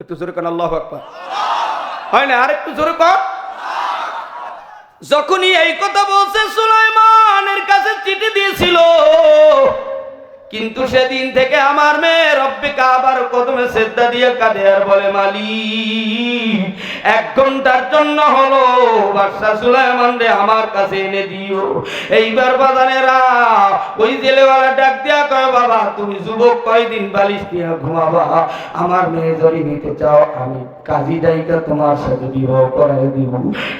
একটু জোরে কর আল্লাহু আকবার। হয় না? আর একটু জোরে কর। যখনই এই কথা বলছে সুলাইমানের কাছে চিঠি দিয়েছিল, কিন্তু সেদিন থেকে আমার মেয়ে রব্বে কাবার কদমে সেজদা দিয়ে কাঁদে আর বলে, মালিক 1 ঘন্টার জন্য হলো বাদশা সুলাইমান রে আমার কাছে এনে দিও। এইবার বাজানেরা ওই জেলেওয়ালা ডাক দিয়া কয়, বাবা তুমি যুবক, কয়দিন বালিশ দিয়া ঘুমাবা? আমার মেয়ে যদি নিতে চাও আমি কাজী ডাইকা তোমার সাথে বিবাহ করাই দিব।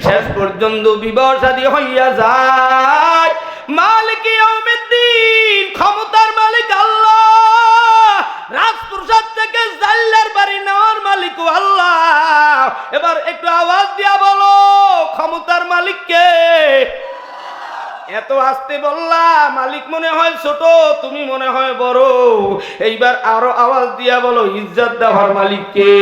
শেষ পর্যন্ত বিবাহ শাদী হইয়া যায়। মালিক ইয়াউমিদ্দিন, ক্ষমতার মালিক আল্লাহ, রাজপ্রাসাদ থেকে জাল্লার বাড়ি নেওয়ার মালিক আল্লাহ। এবার একটু আওয়াজ দিয়া বলো, ক্ষমতার মালিক কে? এত আস্তে বললা, মালিক মনে হয় ছোট, তুমি মনে হয় বড়। এইবার আরো আওয়াজ দিয়া বলো, ইজ্জত দেওয়ার মালিক কে?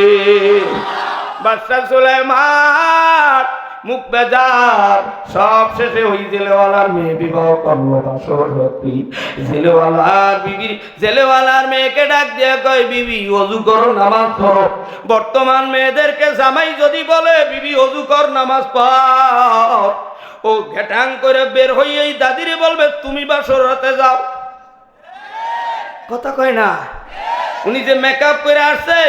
বাদশা সুলাইমান মুখ বেজার। সব শেষে ওই জেলেওয়ালার মেয়ে বিবাহ করলো বাসরী। জেলেওয়ালার মেয়েকে ডাক দিয়ে কয়, বিবি ওযু করো, নামাজ পড়ো। বর্তমান মেয়েদেরকে জামাই যদি বলে বিবি ওযু কর, নামাজ পড়, ও ঘেটাং করে বের হইয়াই দাদিরে বলবে তুমি বাসরাতে যাও। কথা কয় না? উনি যে মেকআপ করে আসছে,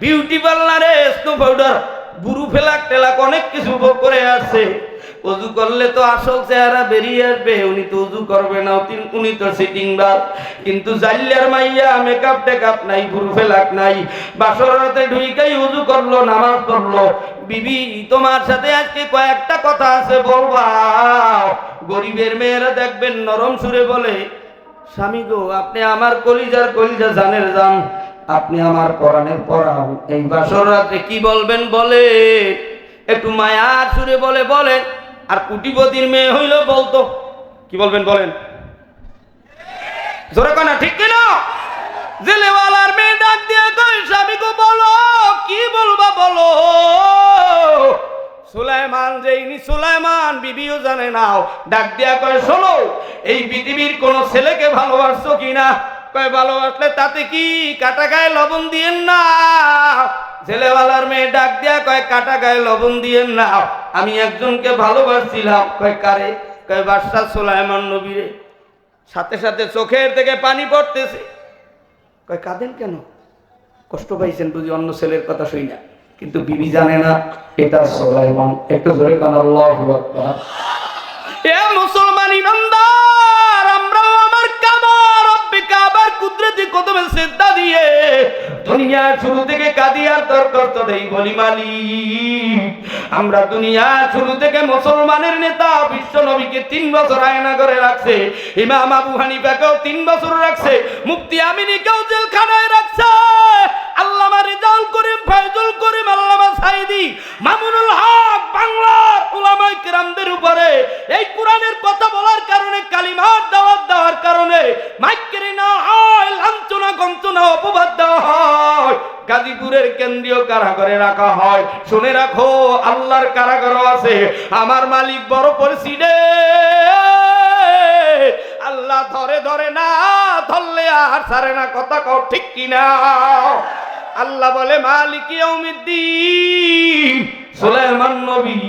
বিউটি পার্লারে স্নো পাউডার, বুরু ফেলাক টেলাক অনেক কিছু করে আসছে, ওযু করলে তো আসল চেহারা বেরিয়ে আসবে। উনি তো ওযু করবে না, উনি তো সিটিং বাদ। কিন্তু জাল্লার মাইয়া মেকআপ টেকআপ নাই, বুরু ফেলাক নাই, বাসরাতে ঢুইকাই ওযু করলো, নামাজ পড়লো। বিবি তোমার সাথে আজকে কয়েকটা কথা আছে, বলবা। গরিবের মেয়েরা দেখবেন নরম সুরে বলে, স্বামী গো আপনি আমার কলিজার কলিজা জানের জান, আপনি আমার পরাণের পরাণ, এই বাসর রাতে কি বলবেন বলে, একটু মায়ার সুরে বলে বলেন। আর কোটিপতির মেয়ে হইল বলতো, কি বলবেন বলেন, জোরে কয় না, ঠিক কিনা? জেলেওয়ালার মেয়ে ডাক দিয়ে কয়, স্বামী গো বলো, কি বলবা বলো। সুলাইমান যেইনি সুলাইমান বিবিও জানে না, ডাক দিয়া কয়, শোনো, এই পৃথিবীর কোন ছেলেকে ভালোবাসছো কিনা? কয় ভালোবাসলে তাতে কি, কাটা গায়ে লবণ দিয়েন না। ছেলেওয়ালার মেয়ে ডাক দিয়া কয়, কাটা গায়ে লবণ দিয়েন না, আমি একজনকে ভালোবাসছিলাম। কয় কারে? কয় বাদশা সুলাইমান নবীরে। সাথে সাথে চোখের থেকে পানি পড়তেছে। কয় কাঁদেন কেন? কষ্ট পাইছেন বুঝি অন্য ছেলের কথা শুই না। কিন্তু বিবি জানে না এটা সুলাইমান। একটু জোরে কান আল্লাহু আকবার। এ মুসলমান ইমানদার, আমরাও আমার কাবা রব্বে কাবার কুদরতি কদমে সিজদা দিয়ে দুনিয়ার শুরু থেকে কাঁদি আর দরখাস্ত দেই, বলি মালিক আমরা দুনিয়ার শুরু থেকে মুসলমানের নেতা বিশ্ব নবীকে 3 বছর আয়না করে রাখছে, ইমাম আবু হানিফাকেও 3 বছর রাখছে, মুফতি আমিনীকেও জেলখানায় রাখছে, আল্লামা রিজাউল করিম, ফায়জুল করিম, আল্লামা সাইদি, মামুনুল হক বাংলার উলামায়ে কিরামদের উপরে এই কোরআনের কথা বলার কারণে, কালিমার দাওয়াত দেওয়ার কারণে মাইকেরি না হয়, লাঞ্ছনা গঞ্চনা অপবাদ দেওয়া হয়, গাজীপুরের কেন্দ্রীয় কারাগারে রাখা হয়। শুনে রাখো, আল্লাহর কারাগারও আছে। আমার মালিক বড় প্রেসিডেন্ট, আল্লাহ ধরে ধরে না, ধরলে আর ছাড়ে না। কথা কও ঠিক কিনা? আল্লাহ বলে মালিক ইয়াউমিদ্দিন। সুলাইমান নবী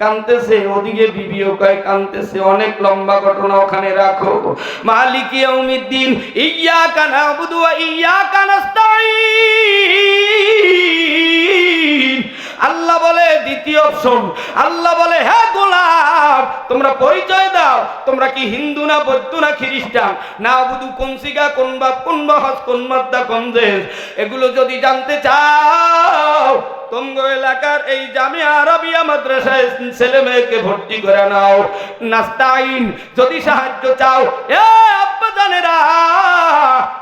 কানতেছে, ওদিকে বিবিও কয় কানতেছে। অনেক লম্বা ঘটনা, ওখানে রাখো। মালিক ইয়াউমিদ্দিন, ইয়্যাকা না'বুদু ওয়া ইয়্যাকা নাস্তাঈন। আল্লাহ বলে দ্বিতীয় অপশন, আল্লাহ বলে হে গোলাম তোমরা পরিচয় দাও, তোমরা কি হিন্দু না বৌদ্ধ না খ্রিস্টান, না বুধু কোন সিগা কোন বাপ কোন বহস কোন মাদ্দা কোন দেশ, এগুলো যদি জানতে চাও তোমগ এলাকার এই জামিয়া আরবিয়া মাদ্রাসায় ছেলে মেয়েকে ভর্তি করে নাও। নাস্তাইন, যদি সাহায্য চাও। এ আব্বা জানেরা,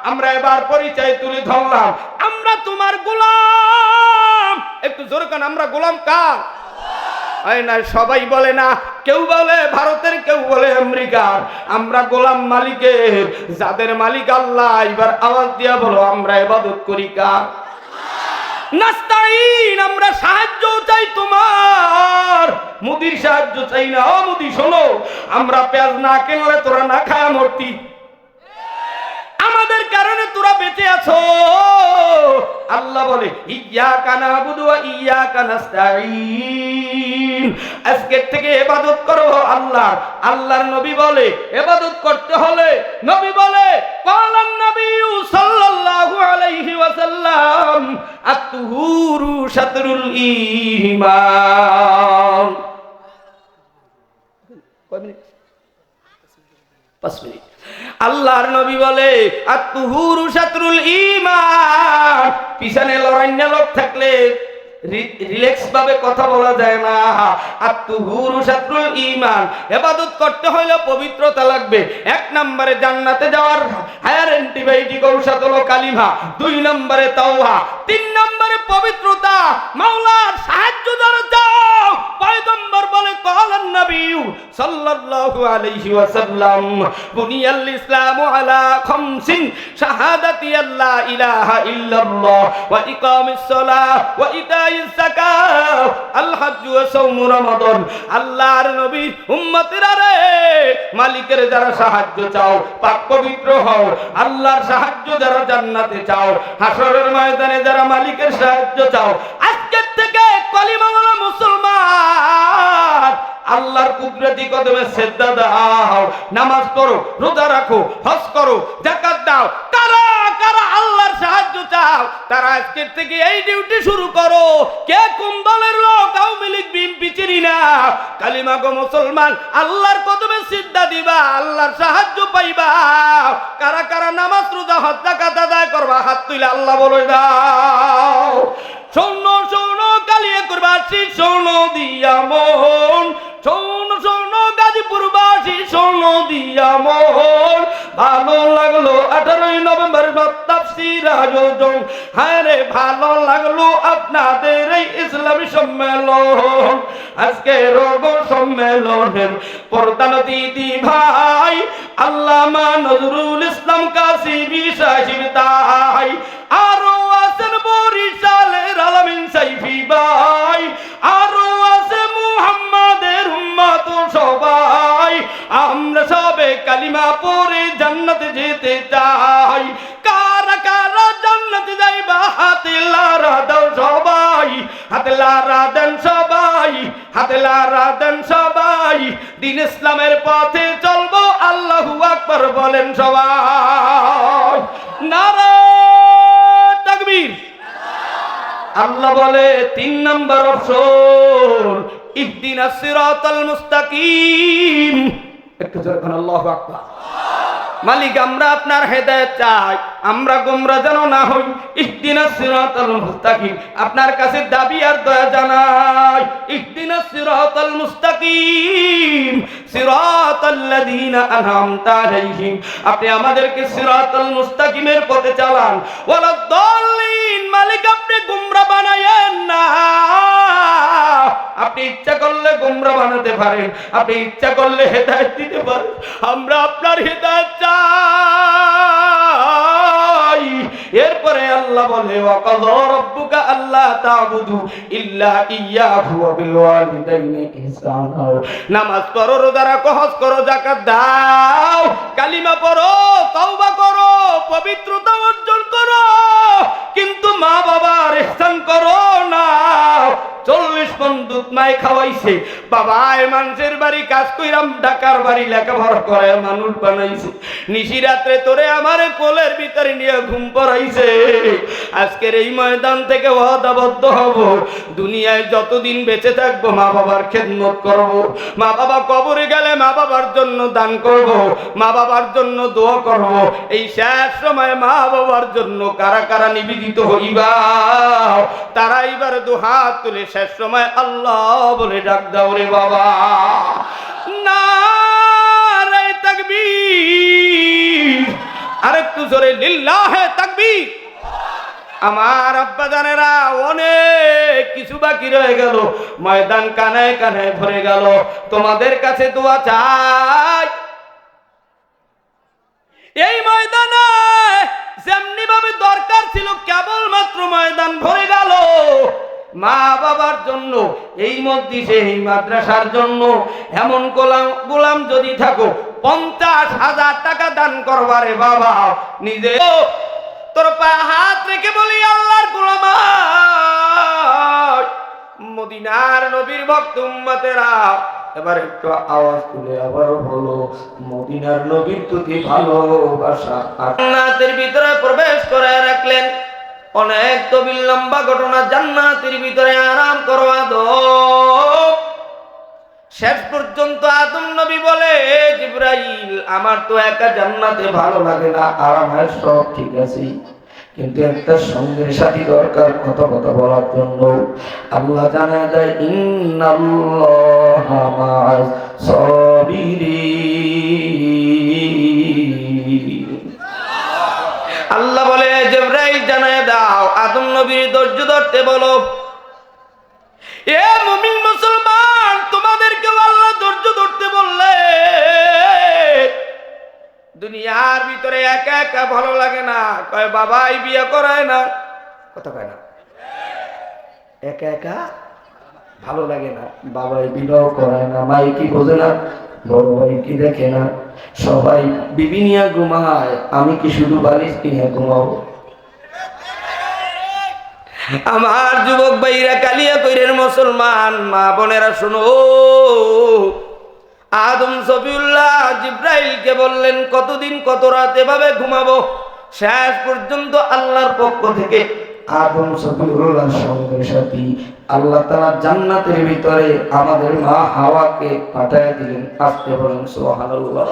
আমরা এবার পরিচয় তুলে ধরলাম, আমরা তোমার গোলাম। একটু জোরে কান, আমরা গোলাম কার? না সবাই বলে না, কেউ বলে ভারতের, কেউ বলে আমেরিকার। আমরা গোলাম মালিকের, যাদের মালিক আল্লাহ। এবার আওয়াজ দিয়া বলো, আমরা ইবাদত করি কার? নাস্তাইন, আমরা সাহায্য চাই তোমার, মুদির সাহায্য চাই না। ও মুদি শোনো, আমরা পেঁয়াজ না কিনলে তোরা না খায়া মরতি, আমাদের কারণে তোরা বেঁচে আছো। আল্লাহ বলে ইয়্যাকা না'বুদু ওয়া ইয়্যাকা নাস্তাঈন, আজকের থেকে ইবাদত করো আল্লাহ। আল্লাহর নবী বলে ইবাদত করতে হলে নবী বলে ক্বালান নবিয়্যু সাল্লাল্লাহু আলাইহি ওয়াসাল্লাম আত-তুহুরু শাতরুল ঈমান। কয় মিনিট? 5 মিনিট। আল্লাহর নবী বলে আত-তুহুরু শাতরুল ঈমান। পিছনে লড়াইনা লোক থাকলে রিল্যাক্স ভাবে কথা বলা যায় না। আত-তুহুরু শাতরুল ঈমান, ইবাদত করতে হলে পবিত্রতা লাগবে। 1 নম্বরে জান্নাতে যাওয়ার হায়ার অ্যান্টিবায়োটিক ঔষধ হলো কালিমা, 2 নম্বরে তাওবা, 3 নম্বরে পবিত্রতা। মাওলার সাহায্য দ্বারা যাও। পয়গম্বর বলে ক্বালান নবিয়্যু সাল্লাল্লাহু আলাইহি ওয়াসাল্লাম বুনিয়াল ইসলামু আলা খামসিন শাহাদাতি আল্লা ইলাহা ইল্লাল্লাহ ওয়া ইকামিস সালাহ ওয়া ইতাইজ যাকাত আল হজ্জ ওয়া সাওম রমাদান। আল্লাহর নবীর উম্মতেরা রে, মালিকের যারা সাহায্য চাও পাক পবিত্র হও। আল্লাহর সাহায্য যারা জান্নাতে চাও, হাসরের ময়দানে যারা মালিকের সাহায্য চাও, আজকের থেকে কলিমাওয়ালা মুসলমান আল্লাহর কুদরতি কদমে সিজদা দাও, নামাজ পড়ো, রোজা রাখো, হজ করো, যাকাত দাও। কারা কারা আল্লাহর সাহায্য চাও তারা আজকের থেকে এই ডিউটি শুরু করো। কে কোন দলের লোক, আওয়ামী লীগ বিএনপি চিনি না, কালিমা গো মুসলমান, আল্লাহর কদমে সিজদা দিবা, আল্লাহর সাহায্য পাইবা। কারা কারা নামাজ রোজা হজ যাকাত আদায় করবা, হাত তুলে আল্লাহ বলে দাও। শোনো শোনো কালিয়া কুরবাসী, শোনো দিয়া মন, শোনো শোনো গাজীপুরবাসী, শোনো দিয়া মন। ভালো লাগলো 18 নভেম্বর তাফসীর আয়োজন, হায় রে ভালো লাগলো আপনাদের এই ইসলামী সম্মেলন। আজকে রোগ সম্মেলনের প্রধান অতিথি ভাই আল্লামা নজরুল ইসলাম কাসিমি সাহেব তাই, আরো আছেন বরিশালের আলামিন সাইফি ভাই, আরো আছে মুহাম্মাদের উম্মত সবাই। আমরা সবে কালিমা পড়ে জান্নাতে যেতে চাই। কারা কারা জান্নাতে যাইবা হাতে লারা দাও সবাই, হাতে লারা দেন সবাই, হাতে লারা দেন সবাই। দিন ইসলামের পথে চলবো, আল্লাহু আকবার বলেন সবাই। নারা তাকবীর। আল্লাহ বলে 3 নম্বর অপশন ইহদিনাস সিরাতাল মুস্তাকিম। একটু জোরে বলেন আল্লাহু আকবার। মালিক আমরা আপনার হেদায়েত চাই, আমরা গোমরা যেন না হই। ইহদিনাস সিরাতাল মুস্তাকিম, আপনার কাছে দাবি আর দয়া জানাই। ইহদিনাস সিরাতাল মুস্তাকিম সিরাতাল্লাযীনা আনআমতা আলাইহিম, আপনি আমাদেরকে সিরাতাল মুস্তাকিমের পথে চালান। ওয়ালাদ-দাল্লিন, মালিক আপনি গোমরা বানায়েন না। আপনি ইচ্ছা করলে গোমরা বানাতে পারেন, আপনি ইচ্ছা করলে হেদায়েত দিতে পারেন। আমরা আপনার হেদায়েত চাই। এরপরে আল্লাহ বলে ওয়াকাযা রাব্বুকা আল্লা তা'বুদু ইল্লা ইয়্যাহু ওয়া বিল ওয়ালিদাইনি ইহসানা। নামাজ পড়ো, রোজা রাখো, হজ করো, যাকাত দাও, কালিমা পড়ো, তওবা করো, পবিত্রতা অর্জন করো, কিন্তু মা বাবার ইহসান করো না। 40 মণ দুধ মাই খাওয়াইছে, বাবায় মানুষের বাড়ি কাজ কইরাম, ঢাকার বাড়ি লেখাপড়া করে মানুষ বানাইছে, নিশি রাত্রে তোরে আমার কোলের ভিতরে নিয়ে ঘুম পড়াইছে। আজকের এই ময়দান থেকে ওয়াদাবদ্ধ হব, দুনিয়ায় যতদিন বেঁচে থাকবো মা বাবার খেদমত করব, মা বাবা কবরে গেলে মা বাবার জন্য দান করব, মা বাবার জন্য দোয়া করব। এই শেষ সময় মা বাবার জন্য কারা কারা নিবেদিত হইবা, তারা এবার দুহাত তুলে শেষ সময় আল্লাহ বলে ডাক দাও রে বাবা। নারে তাকবীর, আরেকটু জোরে লিল্লাহে তাকবীর। আমার আব্বা জানেরা, অনেক কিছু বাকি রয়ে গেল, ময়দান কানায় কানায় ভরে গেল। তোমাদের কাছে দোয়া চাই, এই ময়দানে যেমনি ভাবে দরকার ছিল কেবলমাত্র ময়দান ভরে গেল। মা বাবার জন্য, এই মসজিদে এই মাদ্রাসার জন্য এমন গোলাম যদি থাকো 50,000 টাকা দান করবারে বাবা, নিজে তোর পায়ে হাত রেখে বলি আল্লাহর গোলাম মদিনার নবীর ভক্ত উম্মতেরা এবার একটু আওয়াজ তুলে আবার বলো মদিনার নবীর প্রতি ভালোবাসা। জান্নাতের ভিতরে প্রবেশ করে রাখলেন। অনেক তবিল লম্বা ঘটনা। জান্নাতের ভিতরে আরাম করো আদম। শেষ পর্যন্ত আদম নবী বলে জিবরাইল আমার তো একা জান্নাতে ভালো লাগে না, আরামের সব ঠিক আছে, কিন্তু একটা সঙ্গের সাথী দরকার কথা কথা বলার জন্য। আল্লাহ জানা যায় ইন্নাল্লাহা মা'আস সাবিরিন। আল্লাহ বলে জিবরাইল জানায় দাও আদম নবীর ধৈর্য ধরতে বলো। এ মুমিন মুসলমান তোমাদেরকে আল্লাহ ধৈর্য ধরতে বললে। দুনিয়ার ভিতরে একা একা ভালো লাগে না, কয় বাবাই বিয়ে করায় না, কথা কয় না, একা একা ভালো লাগে না, বাবাই বিবাহ করায় না, মাই কি বোঝে না, বড় ভাই কি দেখে না, সবাই বিবি নিয়ে ঘুমায়, আমি কি শুধু বালিশ কিনে ঘুমাবো? আমার যুবক ভাইরা কালিয়া কইরের মুসলমান মা বোনেরা শুনো, আদম সফিউল্লাহ জিব্রাইলকে বললেন কতদিন কত রাত এভাবে ঘুমাবো? শেষ পর্যন্ত আল্লাহর পক্ষ থেকে আদম সফিউল্লাহর সঙ্গে সাথী আল্লাহ তাআলা জান্নাতের ভিতরে আমাদের মা হাওয়াকে পাঠিয়ে দিলেন। আসতে বলেন সুবহানাল্লাহ।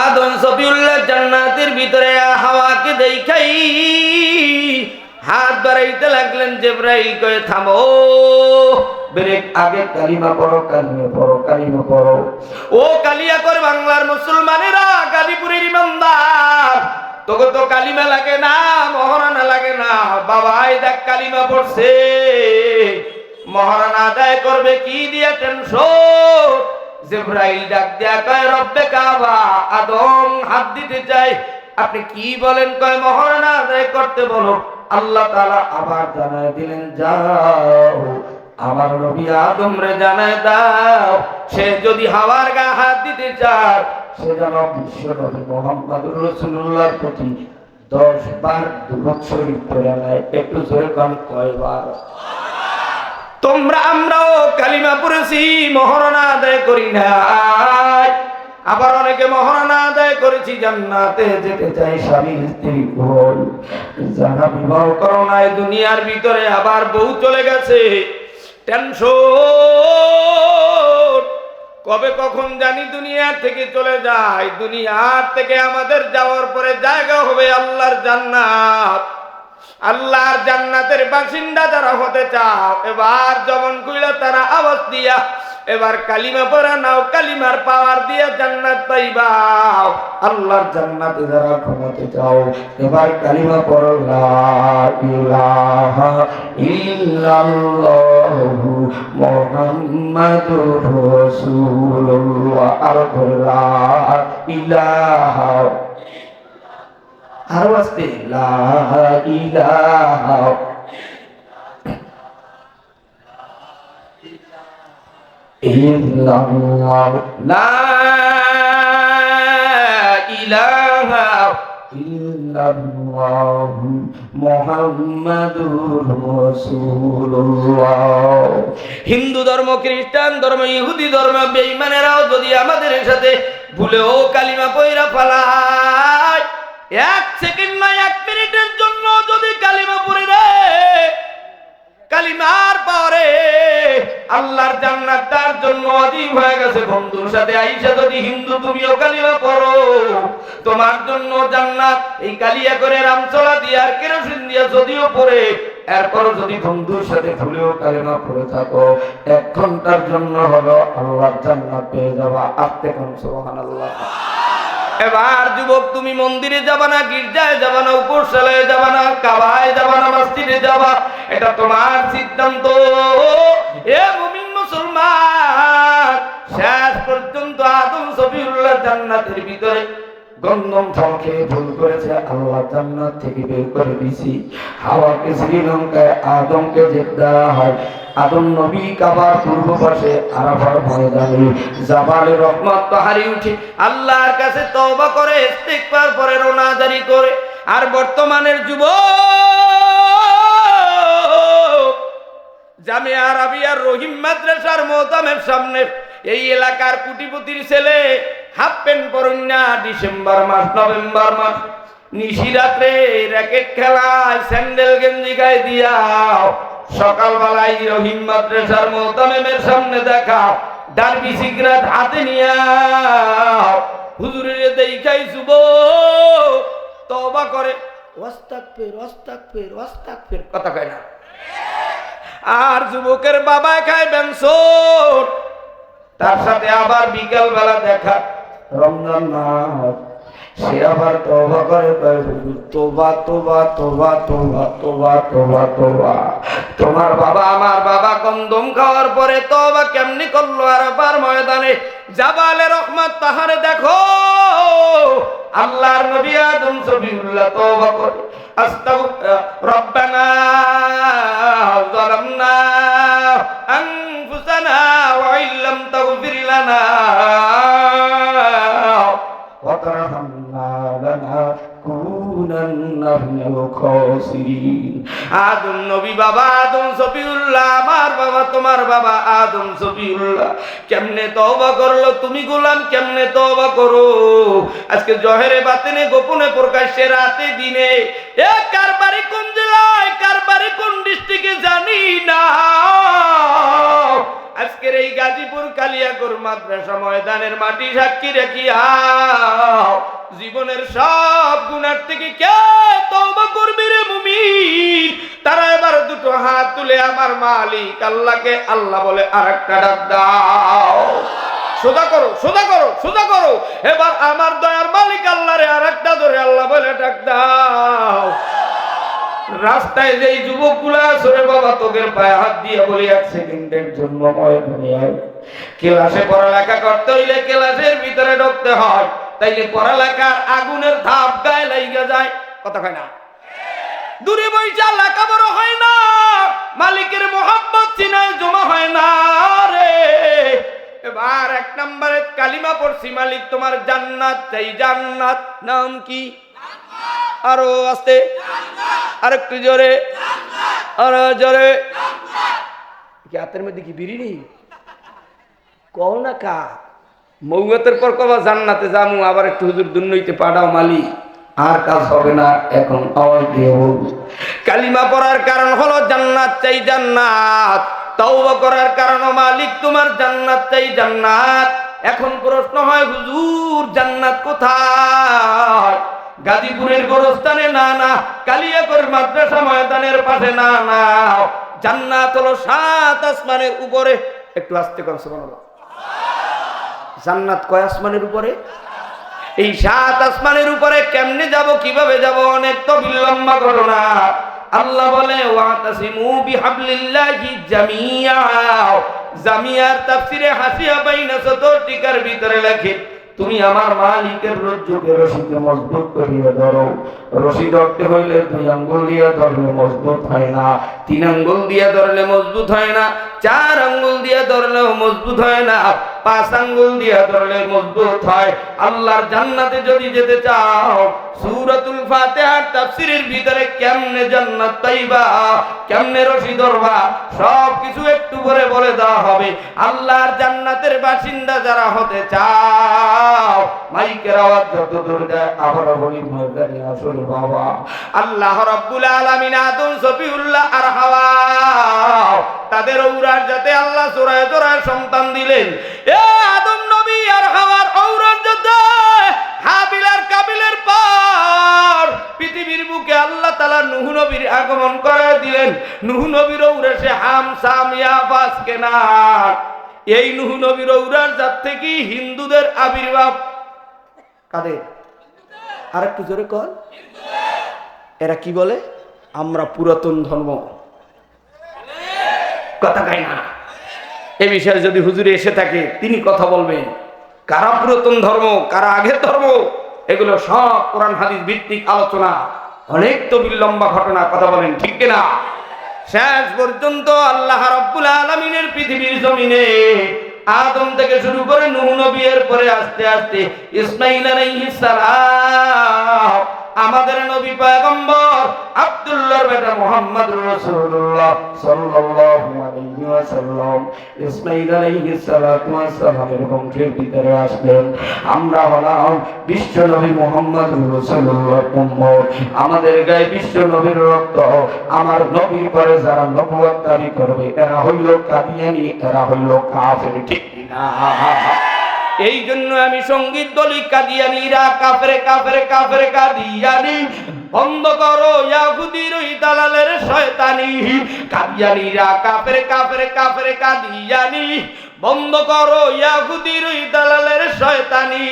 আদম সফিউল্লাহ জান্নাতের ভিতরে হাওয়াকে দেখাই হাত বাড়াইতে লাগলেন। জিবরাইল কয়ে থামো, ব্রেক, আগে কালিমা পড়ো, কালিমা পড়ো, কালিমা পড়ো। ও কালিয়াকর বাংলার মুসলমানেরা, গাজীপুরের ইমানদার, তোকে তো কালিমা লাগে না, মহারানা লাগে না, বাবাই দেখ কালিমা পড়ছে, মহারানা আদায় করবে কি দিয়ে টেনশন। জিবরাইল ডাক দিয়া কয় রব্বে কাবা, আদম হাত দিতে চাই। আপনি কি বলেন? কয় মহারানা আদায় করতে বলো। আল্লাহ তাআলা আবার জানায় দিলেন যাও আমার নবী আদম রে জানায় দাও সে যদি হাওয়ার গায়ে হাত দিতে চায় সে যেন বিশ্ব নবী মুহাম্মদুর রাসূলুল্লাহর প্রতি 10 বার দুরূদ শরীফ পড়ে নেয়। একটু জোরে গান কয়বার? তোমরা আমরাও কালিমা পড়েছি, মহারানা আদায় করি না। আবার অনেকে মহারানা আদায় করেছি, জান্নাতে যেতে চাই স্বামী স্ত্রী হল, যারা বিবাহ করো নাই দুনিয়ার ভিতরে আবার বউ চলে গেছে, টেনশন কবে কখন জানি দুনিয়া থেকে চলে যায়। দুনিয়ার থেকে আমাদের যাওয়ার পরে জায়গা হবে আল্লাহর জান্নাত। আল্লাহর জান্নাতের বাসিন্দা যারা হতে চাও এবার জবান কইলা তারা আওয়াজ দিয়া এবার কালিমা পড়া নাও, কালিমার পাওয়ার দিয়া জান্নাত পাইবা। আল্লাহর জান্নাতে যারা ঘুমাতে চাও এবার কালিমা পড়ো, লা ইলাহা ইল্লাল্লাহু মুহাম্মাদুর রাসূলুল্লাহ। আর লা ইলাহা, আরো আস্তে, লা ইলাহা ইল্লাল্লাহ, লা ইলাহা ইল্লাল্লাহ মুহাম্মাদুর রাসূলুল্লাহ। হিন্দু ধর্ম, খ্রিস্টান ধর্ম, ইহুদি ধর্ম বেঈমানেরাও যদি আমাদের সাথে ভুলেও কালিমা পয়রা ফালায়, 1 সেকেন্ড না 1 মিনিটের জন্য যদি কালিমা পড়ে দেয়, কালিমার পরে আল্লাহর জান্নাত তার জন্য ওয়াজিব হয়ে গেছে। বন্ধুর সাথে আইসা যদি হিন্দু তুমিও কালিমা পড়ো, তোমার জন্য জান্নাত। এই কালিয়া করে রামচলা দিয়ে আর কেরোসিন দিয়ে যদিও পড়ে, এরপরও যদি বন্ধুর সাথে ভুলেও কালিমা পড়ে থাকো, 1 ঘন্টার জন্য হলো আল্লাহর জান্নাত পেয়ে যাবা। আস্তে কোন সুবহানাল্লাহ। এবার যুবক তুমি মন্দিরে যাবা না, গির্জায় যাবা না, উপরশালায় যাবা না, কাবায় যাবা না, মসজিদে যাবা, এটা তোমার সিদ্ধান্ত। এ মুমিন মুসলমান, শেষ পর্যন্ত আদম সফিউল্লাহ জান্নাতের ভিতরে গন্ধম ফল খেয়ে ভুল করেছে, আল্লাহ জান্নাত থেকে বের করে দিয়েছি। হাওয়াকে শ্রীলঙ্কায়, আদমকে জেদ্দা হয়। আদম নবী কাবার পূর্ব পাশে আরাফার ময়দানে জাবালে রহমত পাহাড়ি উঠে আল্লাহর কাছে তওবা করে ইস্তিগফার পরে রোনাজারি করে আর বর্তমানের যুব জামিয়া আরাবিয়ার রহিম মাদ্রাসার মোহতামের সামনে এই এলাকার কোটিপতির ছেলে হাফ প্যান্ট পরেন না, ডিসেম্বর মাস নভেম্বর মাস নিশিরাত্রে র্যাকেট খেলায় স্যান্ডেল গেঞ্জি গায়ে দিয়া সকালবেলায় রহিম মাদ্রাসার মোহতামের সামনে দেখা ডার্বি সিগারেট হাতে নিয়া হুজুরের দেখাই যুব তওবা করে ওয়াস্তাগফির ওয়াস্তাগফির ওয়াস্তাগফির, কথা কয় না। আর যুবকের বাবা খায় বেনসন, তার সাথে আবার বিকাল বেলা দেখা রমজান মাস, সে আবার তওবা করে তোবা তোবা তোবা তোবা তোবা তোবা তোবা। তোমার বাবা আমার বাবা কন্দম খাওয়ার পরে তওবা কেমনি করলো আরাফার ময়দানে জাবালে রহমত তাহারে দেখো আল্লাহর নবী আদম সফিউল্লাহ তওবা করে রব্বানা যালামনা আনফুসানা ওয়া ইল্লাম তাগফির লানা ওয়া তারহামনা লানাকুনান্না মিনাল খাসিরিন। আদম নবী বাবা আদম সফিউল্লাহ, আমার বাবা তোমার বাবা আদম সফিউল্লাহ কেমনে তওবা করলো, তুমি গোলাম কেমনে তওবা করো। আজকে জহেরে বাতিনে গোপনে প্রকাশ্যে রাতে দিনে এ কার বাড়ি কোন জেলায় কার বাড়ি কোন ডিস্ট্রিক্টে জানি না, আজকের এই গাজীপুর কালিয়াকৈর মাদ্রাসা ময়দানের মাটি সাক্ষী রাখিয়া জীবনের সব গুনাহ থেকে কে তওবা করবে রে মুমিন? তারা এবার দুটো হাত তুলে আমার মালিক আল্লাহকে আল্লাহ বলে আরেকটা ডাক দাও, সোজা করো সোজা করো সোজা করো। এবার আমার দয়ার মালিক আল্লাহরে আরেকটা ধরে আল্লাহ বলে ডাক দাও। রাস্তায় যেই যুবকগুলা সরে বাবা তোদের পায়ে হাত দিয়ে বলি এক সেকেন্ডের জন্য ময়দানে আয়। ক্লাসে পড়ালেখা করতে হইলে ক্লাসের ভিতরে ঢুকতে হয়, তাইলে পড়ালেখার আগুনের ধাপ গায়ে লাইগা যায়, কথা কয় না। দূরে বইসা লেখাপড়া হয় না, মালিকের মোহাব্বত চিনায় জমা হয় না রে। এবার এক নম্বরে কালিমা পড়ছি, মালিক তোমার জান্নাত চাই। জান্নাত নাম কি? আরো আস্তে, আরেকটু জোরে, আরো জোরে। কি হাতের মধ্যে কি বিড়ি নেই? কও না কা মৌয়াতের পর কবা জান্নাতে যামু, আবার একটু হুজুর দুর্নইতে পাঠাও মালিক, আর কাজ হবে না। এখন আওয়াজ দিয়ে বলবো কালিমা পড়ার কারণ হলো জান্নাত চাই জান্নাত, তওবা করার কারণ মালিক তোমার জান্নাত চাই জান্নাত। এখন প্রশ্ন হয় হুজুর জান্নাত কোথায়? গাজীপুরের গোরস্থানে না, না কালিয়াকৈর মাদ্রাসা ময়দানের পাশে না, না। জান্নাত হলো 7 আসমানের উপরে। একটু আস্তে করে সুবহানাল্লাহ। জান্নাত কয় আসমানের উপরে? এই 7 আসমানের উপরে কেমনে যাব, কিভাবে যাব? অনেক তো বিলম্বা ঘটনা। আল্লাহ বলে ওয়াতাসিমু বিহাবলিল্লাহি জামিয়া। জামিয়ার তাফসিরে হাসিয়া বাইনা সতর্টিকার ভিতরে লেখে তুমি আমার মালিকের রজ্জুকে রশিকে মজবুত করিয়া ধরো। রশি ধরতে হইলে 2 আঙ্গুল দিয়ে ধরলে মজবুত হয় না, 3 আঙ্গুল দিয়ে ধরলে মজবুত হয় না, 4 আঙ্গুল দিয়ে ধরলেও মজবুত হয় না, 5 আঙ্গুল দিয়ে ধরলে মজবুত হয়। আল্লাহর জান্নাতে যদি যেতে চাও সূরাতুল ফাতিহার তাফসীরের ভিতরে কেমনে জান্নাত পাইবা, কেমনে রশি ধরবা, সব কিছু একটু করে বলে দেওয়া হবে। আল্লাহর জান্নাতের বাসিন্দা যারা হতে চাও মাইকের আওয়াজ যত দূর যায় আবার বলি ময়দানে আসল বাবা। আল্লাহ রাব্বুল আলামিন আদম সফিউল্লাহ আর হাওয়া তাদের ঔরার যাতে আল্লাহ জোড়ায় জোড়ায় সন্তান দিলেন। এ আদম নবী আর হাওয়ার ঔরার যাতে হাবিল আর কাবিলের পর পৃথিবীর বুকে আল্লাহ তাআলা নূহ নবীর আগমন করে দিলেন। নূহ নবীর ঔরা সে হাম সাম ইয়াফাস কেনান। এই নূহ নবীর ঔরার জাত থেকে হিন্দুদের আবির্ভাব। কাদের? আরেকটু জোরে কর। এরা কি বলে? আমরা পুরাতন ধর্ম, কথা কয় না। এ বিষয়ে যদি হুজুরে এসে থাকে তিনি কথা বলবেন। কারা পুরাতন ধর্ম, কারা আগের ধর্ম, এগুলো সব কোরআন হাদিস ভিত্তিক আলোচনা। অনেক তো বিলম্বা ঘটনা, কথা বলেন ঠিক কিনা? শেষ পর্যন্ত আল্লাহ রাব্বুল আলামিনের পৃথিবীর জমিনে আদম থেকে শুরু করে নূহ নবী এর পরে আস্তে আস্তে ইসমাঈল আলাইহিস সালাম আমাদের নবী পয়গম্বর আব্দুল্লাহর বেটা মুহাম্মদুর রাসূলুল্লাহ সাল্লাল্লাহু আলাইহি ওয়াসাল্লাম ইসমাঈল আলাইহিস সালাতু ওয়াস সালামের বংশের ভিতরে আসলেন। আমরা হলাম বিশ্ব নবী মুহাম্মদুর রাসূলুল্লাহ উম্মত। আমাদের গায়ে বিশ্ব নবীর রক্ত। আমার নবীর পরে যারা নবুয়ত দাবি করবে এরা হইল কাদিয়ানী, এরা হইল কাফের। ঠিক না? এই জন্য আমি সঙ্গীত বলি কাদিয়ানীরা কাফেরে কাফেরে কাফেরে কাদিয়ানী বন্ধ করো ইয়াহুদীর ওই দালালের শয়তানি। কাদিয়ানীরা কাফেরে কাফেরে কাফেরে কাদিয়ানী বন্ধ করো ইয়াহুদীর ওই দালালের শয়তানি।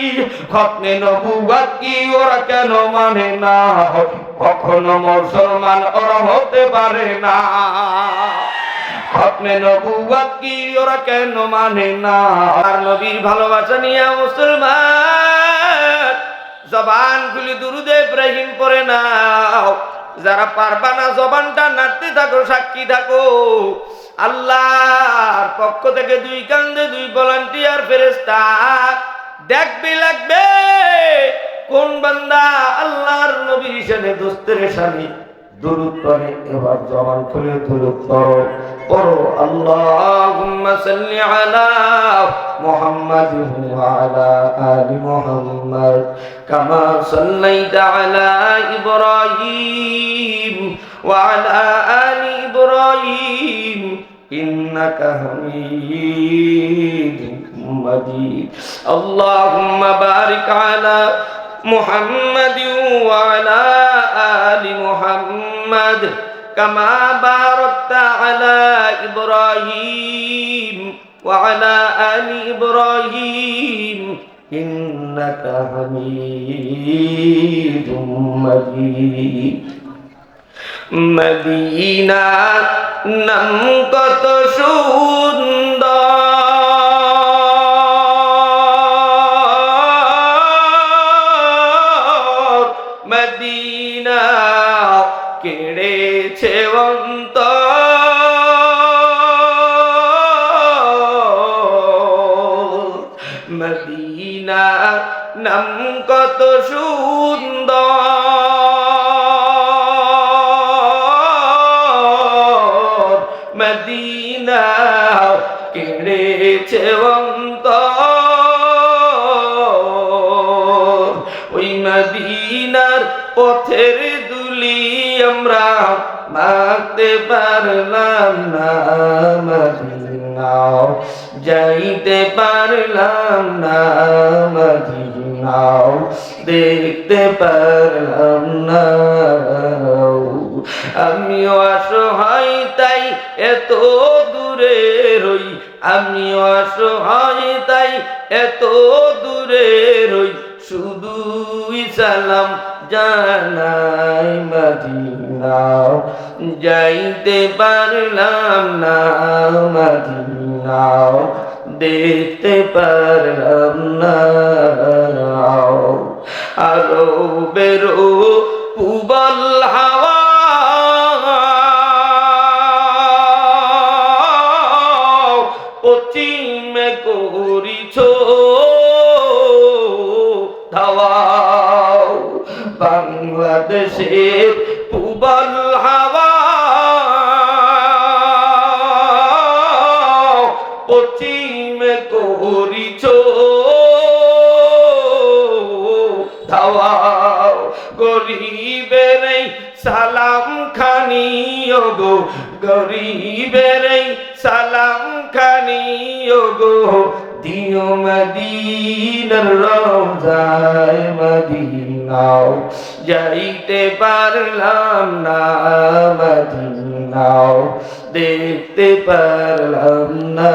খতমে নবুয়ত কি ওরা কেন মানে না? কখনো মুসলমান ওরা হতে পারে না। খতমে নবুয়ত কি ওরা কেন মানে না? আর নবীর ভালোবাসা নিয়ে মুসলমান জবান খুলে দুরুদ ইব্রাহিম পড়ে নাও। যারা পারবা না জবানটা নাড়তে থাকো, সাক্ষী থাকো। আল্লাহর পক্ষ থেকে 2 কান্দে 2 ভলান্টিয়ার ফেরেশতা দেখবে লাগবে কোন বান্দা আল্লাহর নবীর শানে দোস্তের শানে দুরূদ পড়ে। এবার জবান খুলে দুরূদ পড়ো, পড়ো আল্লাহুম্মা সাল্লি আলা মুহাম্মাদ ওয়া আলা আলি মুহাম্মাদ কামা সাল্লাইতা আলা ইব্রাহিম ওয়া আলা আলি ইব্রাহিম ইন্নাকা হামিদুম মাজিদ। আল্লাহুম্মা বারিক আলা محمد وعلى آل محمد كما باركت على إبراهيم وعلى آل إبراهيم إنك حميد مجيد। মদিনা নাম কত সুন্দর, মদিনা কেড়েছে অন্তর। মদিনা নাম কত সুন্দর, মদিনা কেড়েছে অন্তর। ওই মদিনার পথের দুলি আমরা মাখতে পারলাম না, মদিনাও যাইতে পারলাম না, মদিনাও দেখতে পারলাম না। আমিও অসহায় তাই এত দূরে রই, আমিও অসহায় তাই এত দূরে রই, শুধুই সালাম জানাই মদিনাও যাইতে পারলাম না, মদিনাও দেখতে পারলাম না। আরো বেরো পুবল হাওয়া পশ্চিমে করিছ ধাওয়াও, বাংলাদেশের পুবল হাওয়া পশ্চিমে করিছ ধাওয়াও। গরিবের সালাম খানি গো, গরিবের সালাম খানি গো, দিও মদিনার রওজায় মদিনাও যাইতে পারলাম না, মদিনাও দেখতে পারলাম না,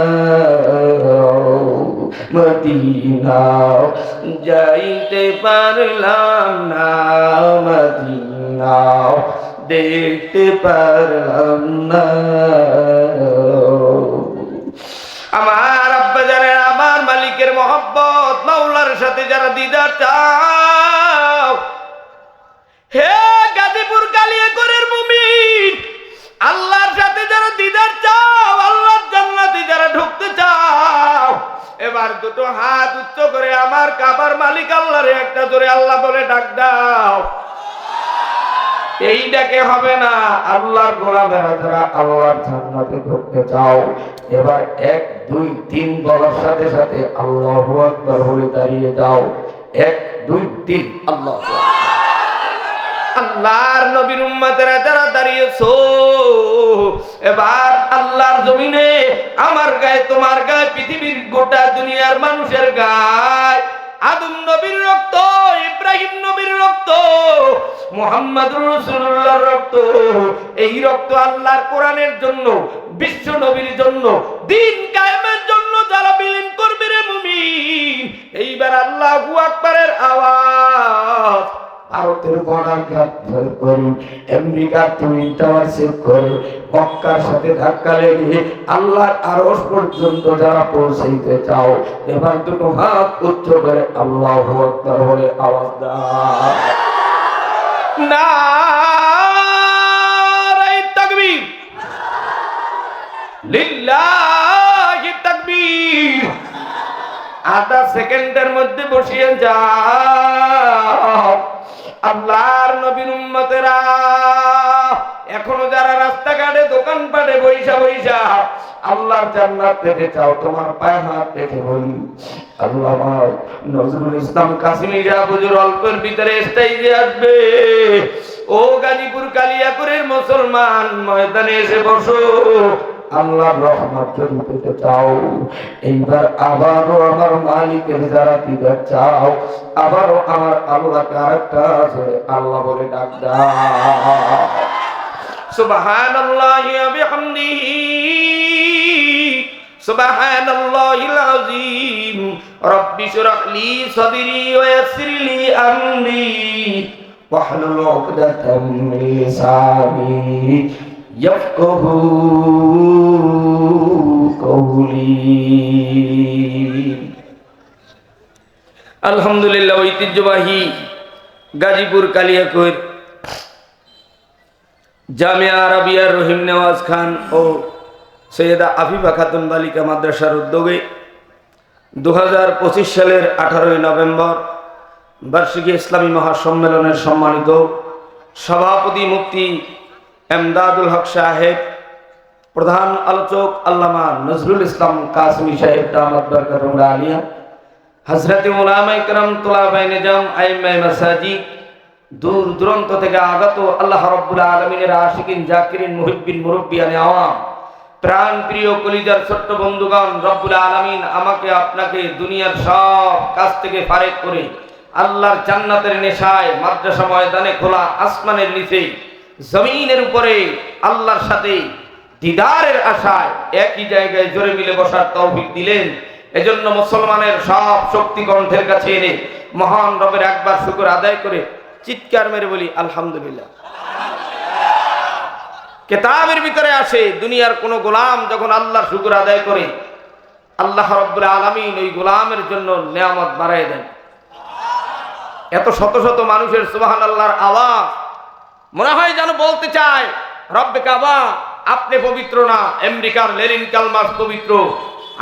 মদিনাও যাইতে পারলাম না, মদিনাও দেখতে পারলাম না। আমার আব্বা জানেন, আমার মালিকের মহব্বত মাওলার সাথে যারা দিদার চাও, হে গাজীপুর কালিয়াকৈরের মুমিন, আল্লাহর সাথে যারা দিদার চাও, আল্লাহর জান্নাতে যারা ঢুকতে চাও, এবার দুটো হাত উচ্চ করে আমার কাবার মালিক আল্লাহরে একটা জোরে আল্লাহ বলে ডাক দাও। এইটাকে হবে না। আল্লাহর গোলামেরা যারা আল্লাহর জান্নাতে ঢুকতে চাও, এবার 1 2 3 বলার সাথে সাথে আল্লাহু আকবার বলে দাঁড়িয়ে যাও। 1 2 3 আল্লাহু আকবার। আল্লাহর নবীর উম্মতেরা যারা দাঁড়িয়েছো, এবার আল্লাহর জমিনে আমার গায়ে, তোমার গায়ে, পৃথিবীর গোটা দুনিয়ার মানুষের গায়ে আদম নবীর রক্ত, ইব্রাহিম নবীর রক্ত, মুহাম্মদুর রাসূলুল্লাহর রক্ত, এই রক্ত আল্লাহর কোরআনের জন্য, বিশ্ব নবীর জন্য, দ্বীন কায়েমের জন্য যারা বিলীন করবে রে মুমিন, এইবার আল্লাহু আকবারের আওয়াজ ভারতের বর্ডার ঘাট ধরে করুন, আমেরিকার টুইন টাওয়ার চেক করে, মক্কার সাথে ধাক্কা লেগে আল্লাহর আরশ পর্যন্ত যারা পৌঁছাইতে চাও, এবার দুটো হাত উচ্চ করে আল্লাহু আকবার বলে আওয়াজ দাও। নারে তাকবীর, লিল্লাহি তাকবীর। আধা সেকেন্ডের মধ্যে বসিয়ে যাও। আল্লাহর নবীর উম্মতেরা এখনো যারা রাস্তাঘাটে দোকানপাটে বইসা বইসা আল্লাহর জান্নাত পেতে চাও, তোমার পায়ে হাত রেখে বলি, আল্লাহ নজরুল ইসলাম কাসিমি সাহেব হুজুর অল্পের ভিতরে স্টেজে আসবে। ও গাজীপুর কালিয়াপুরের মুসলমান, ময়দানে এসে বসো। আল্লাহর রহমত যদি পেতে চাও, এইবার আবারও আমার মালিকের যারা দিতে চাও, আবারও আমার আল্লাহ কারেক্টা আছে, আল্লাহ বলে ডাক দাও। সুবহানাল্লাহি ওয়া বিহামদিহি, সুবহানাল্লাহিল আযীম। রব্বি শরহ লি সাদরি ওয়া ইয়াসসির লি আমরি ওয়াহলুল উকদাতাম মিন লিসানি ইয়াফকাহু কওলি। আলহামদুলিল্লাহ, ঐতিহ্যবাহী গাজীপুর কালিয়াকৈর জামিয়া আরাবিয়ার রহিম নেওয়াজ খান ও সৈয়দা আফিফা খাতুন বালিকা মাদ্রাসার উদ্যোগে 2025 সালের 18 নভেম্বর বার্ষিকী ইসলামী মহাসম্মেলনের সম্মানিত সভাপতি মুফতি এমদাদুল হক সাহেব, প্রধান আলোচক আল্লামা নজরুল ইসলাম কাসিমি সাহেব দামাত বরকাতুল আলিয়া, হযরত উলামা ইকরাম, তুলাবায়ে নিজাম, আইম্মায়ে মাসাজিদ, দূর দূরান্ত থেকে আগত আল্লাহ রাব্বুল আলামিনের আশিকিন, জাকিরিন, মুহিব্বিন, মুরব্বিয়ানে আওয়াম, প্রাণ প্রিয় কলিজার ছোট্ট বন্ধুগণ, রব্বুল আলামিন আমাকে আপনাকে দুনিয়ার সব কাজ থেকে ফারেক করে আল্লাহর জান্নাতের নেশায় মাদ্রাসা ময়দানে খোলা আসমানের নিচে জমিনের উপরে আল্লাহর সাথে দিদারের আশায় একই জায়গায় জোরে মিলে বসার তৌফিক দিলেন। এজন্য মুসলমানের সব শক্তি কণ্ঠের কাছে এনে মহান রবের একবার শুকর আদায় করে চিৎকার মেরে বলি আলহামদুলিল্লাহ। কিতাবের ভিতরে আসে, দুনিয়ার কোন গোলাম যখন আল্লাহর শুকর আদায় করে, আল্লাহ রাব্বুল আলামিন ওই গোলামের জন্য নিয়ামত বাড়ায় দেন। এত শত শত মানুষের সুবহানাল্লাহর আওয়াজ মনে হয় যেন বলতে চায়, রব্বে কাবা আপনি পবিত্র না, আমেরিকার লেনিন কালমার্কস পবিত্র।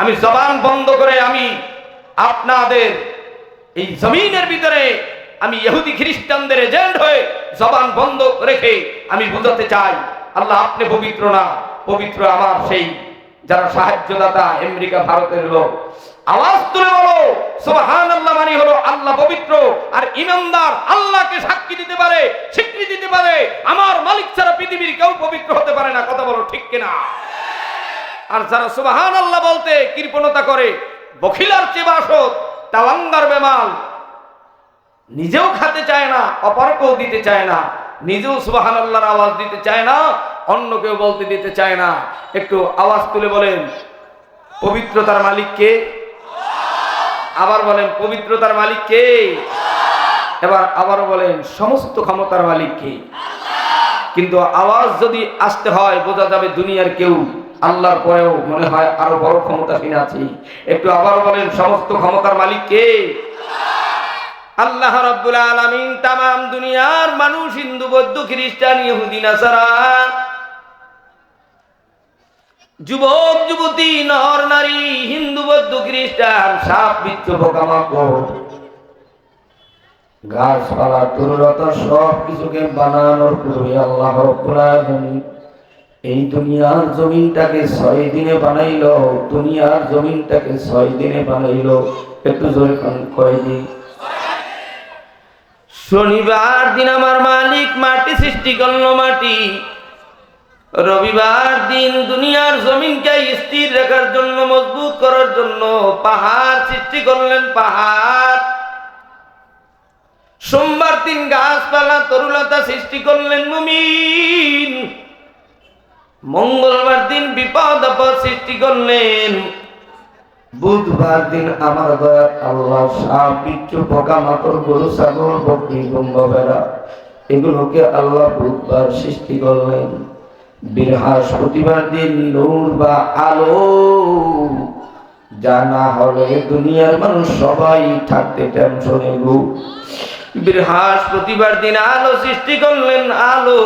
আমি জবান বন্ধ করে আমি আপনাদের এই জমিনের ভিতরে আমি ইহুদি খ্রিস্টানদের এজেন্ট হয়ে জবান বন্ধ রেখে আমি বুঝাতে চাই, আল্লাহ আপনি পবিত্র না, পবিত্র আমার সেই যারা সাহায্যদাতা আমেরিকা ভারতের লোক। আওয়াজ তুলে বলো সুবহানাল্লাহ, মানে হলো আল্লাহ পবিত্র, আর ইমানদার আল্লাহকে সাক্ষী দিতে পারে, স্বীকৃতি দিতে পারে আমার মালিক ছাড়া পৃথিবীর কেউ পবিত্র হতে পারে না। কথা বলো ঠিক কিনা? আর যারা সুবহানাল্লাহ বলতে কৃপণতা করে, বখিলার চেয়ে বাসত, তাওয়াঙ্গার বেমাল, নিজেও খেতে চায় না, অপরকেও দিতে চায় না, নিজেও সুবহানাল্লাহর আওয়াজ দিতে চায় না, অন্য কেউ বলতে দিতে চায় না। একটু আওয়াজ তুলে বলেন পবিত্রতার মালিক কে? আবার বলেন পবিত্রতার মালিক কে? এবার আবারও বলেন সমস্ত ক্ষমতার মালিক কে? কিন্তু আওয়াজ যদি আসতে হয় বোঝা যাবে দুনিয়ার কেউ আল্লাহর পরেও মনে হয় আরো বড় ক্ষমতাশীল আছে। একটু আবার বলেন সমস্ত ক্ষমতার মালিক কে? আল্লাহ রাব্বুল আলামিন তামাম দুনিয়ার মানুষ, হিন্দু, বৌদ্ধ, খ্রিস্টান, ইহুদি, নাসারা, যুবক যুবতী, নর নারী, হিন্দু, বৌদ্ধ, খ্রিস্টান, সাপ, বিচ্ছু, পোকামাকড়, গাছপালা তরুলতা সব কিছুকে বানানোর পূর্বে আল্লাহ রাব্বুল আলামিন এই দুনিয়ার জমিনটাকে 6 দিনে বানাইলো। দুনিয়ার জমিনটাকে 6 দিনে বানাইলো। একটু জোরে কয়দিন? শনিবার দিন আমার মালিক মাটি সৃষ্টি করলো, মাটি। রবিবার দিন দুনিয়ার জমিনকে স্থির রাখার জন্য, মজবুত করার জন্য পাহাড় সৃষ্টি করলেন, পাহাড়। সোমবার দিন গাছপালা তরুলতা সৃষ্টি করলেন, মুমিন। মঙ্গলবার দিন বিপদ আপদ সৃষ্টি করলেন। বুধবার দিন আমার দয়ার আল্লাহ সাপ বিচ্ছু পোকা মাকড় গরু ছাগল বকরি গঙ্গা এগুলোকে আল্লাহ বুধবার সৃষ্টি করলেন। বৃহস্পতিবার দিন নূর বা আলো, জানা হলে দুনিয়ার মানুষ সবাই থাকতে টেনশনে গো। বৃহস্পতিবার দিন আলো সৃষ্টি করলেন, আলো।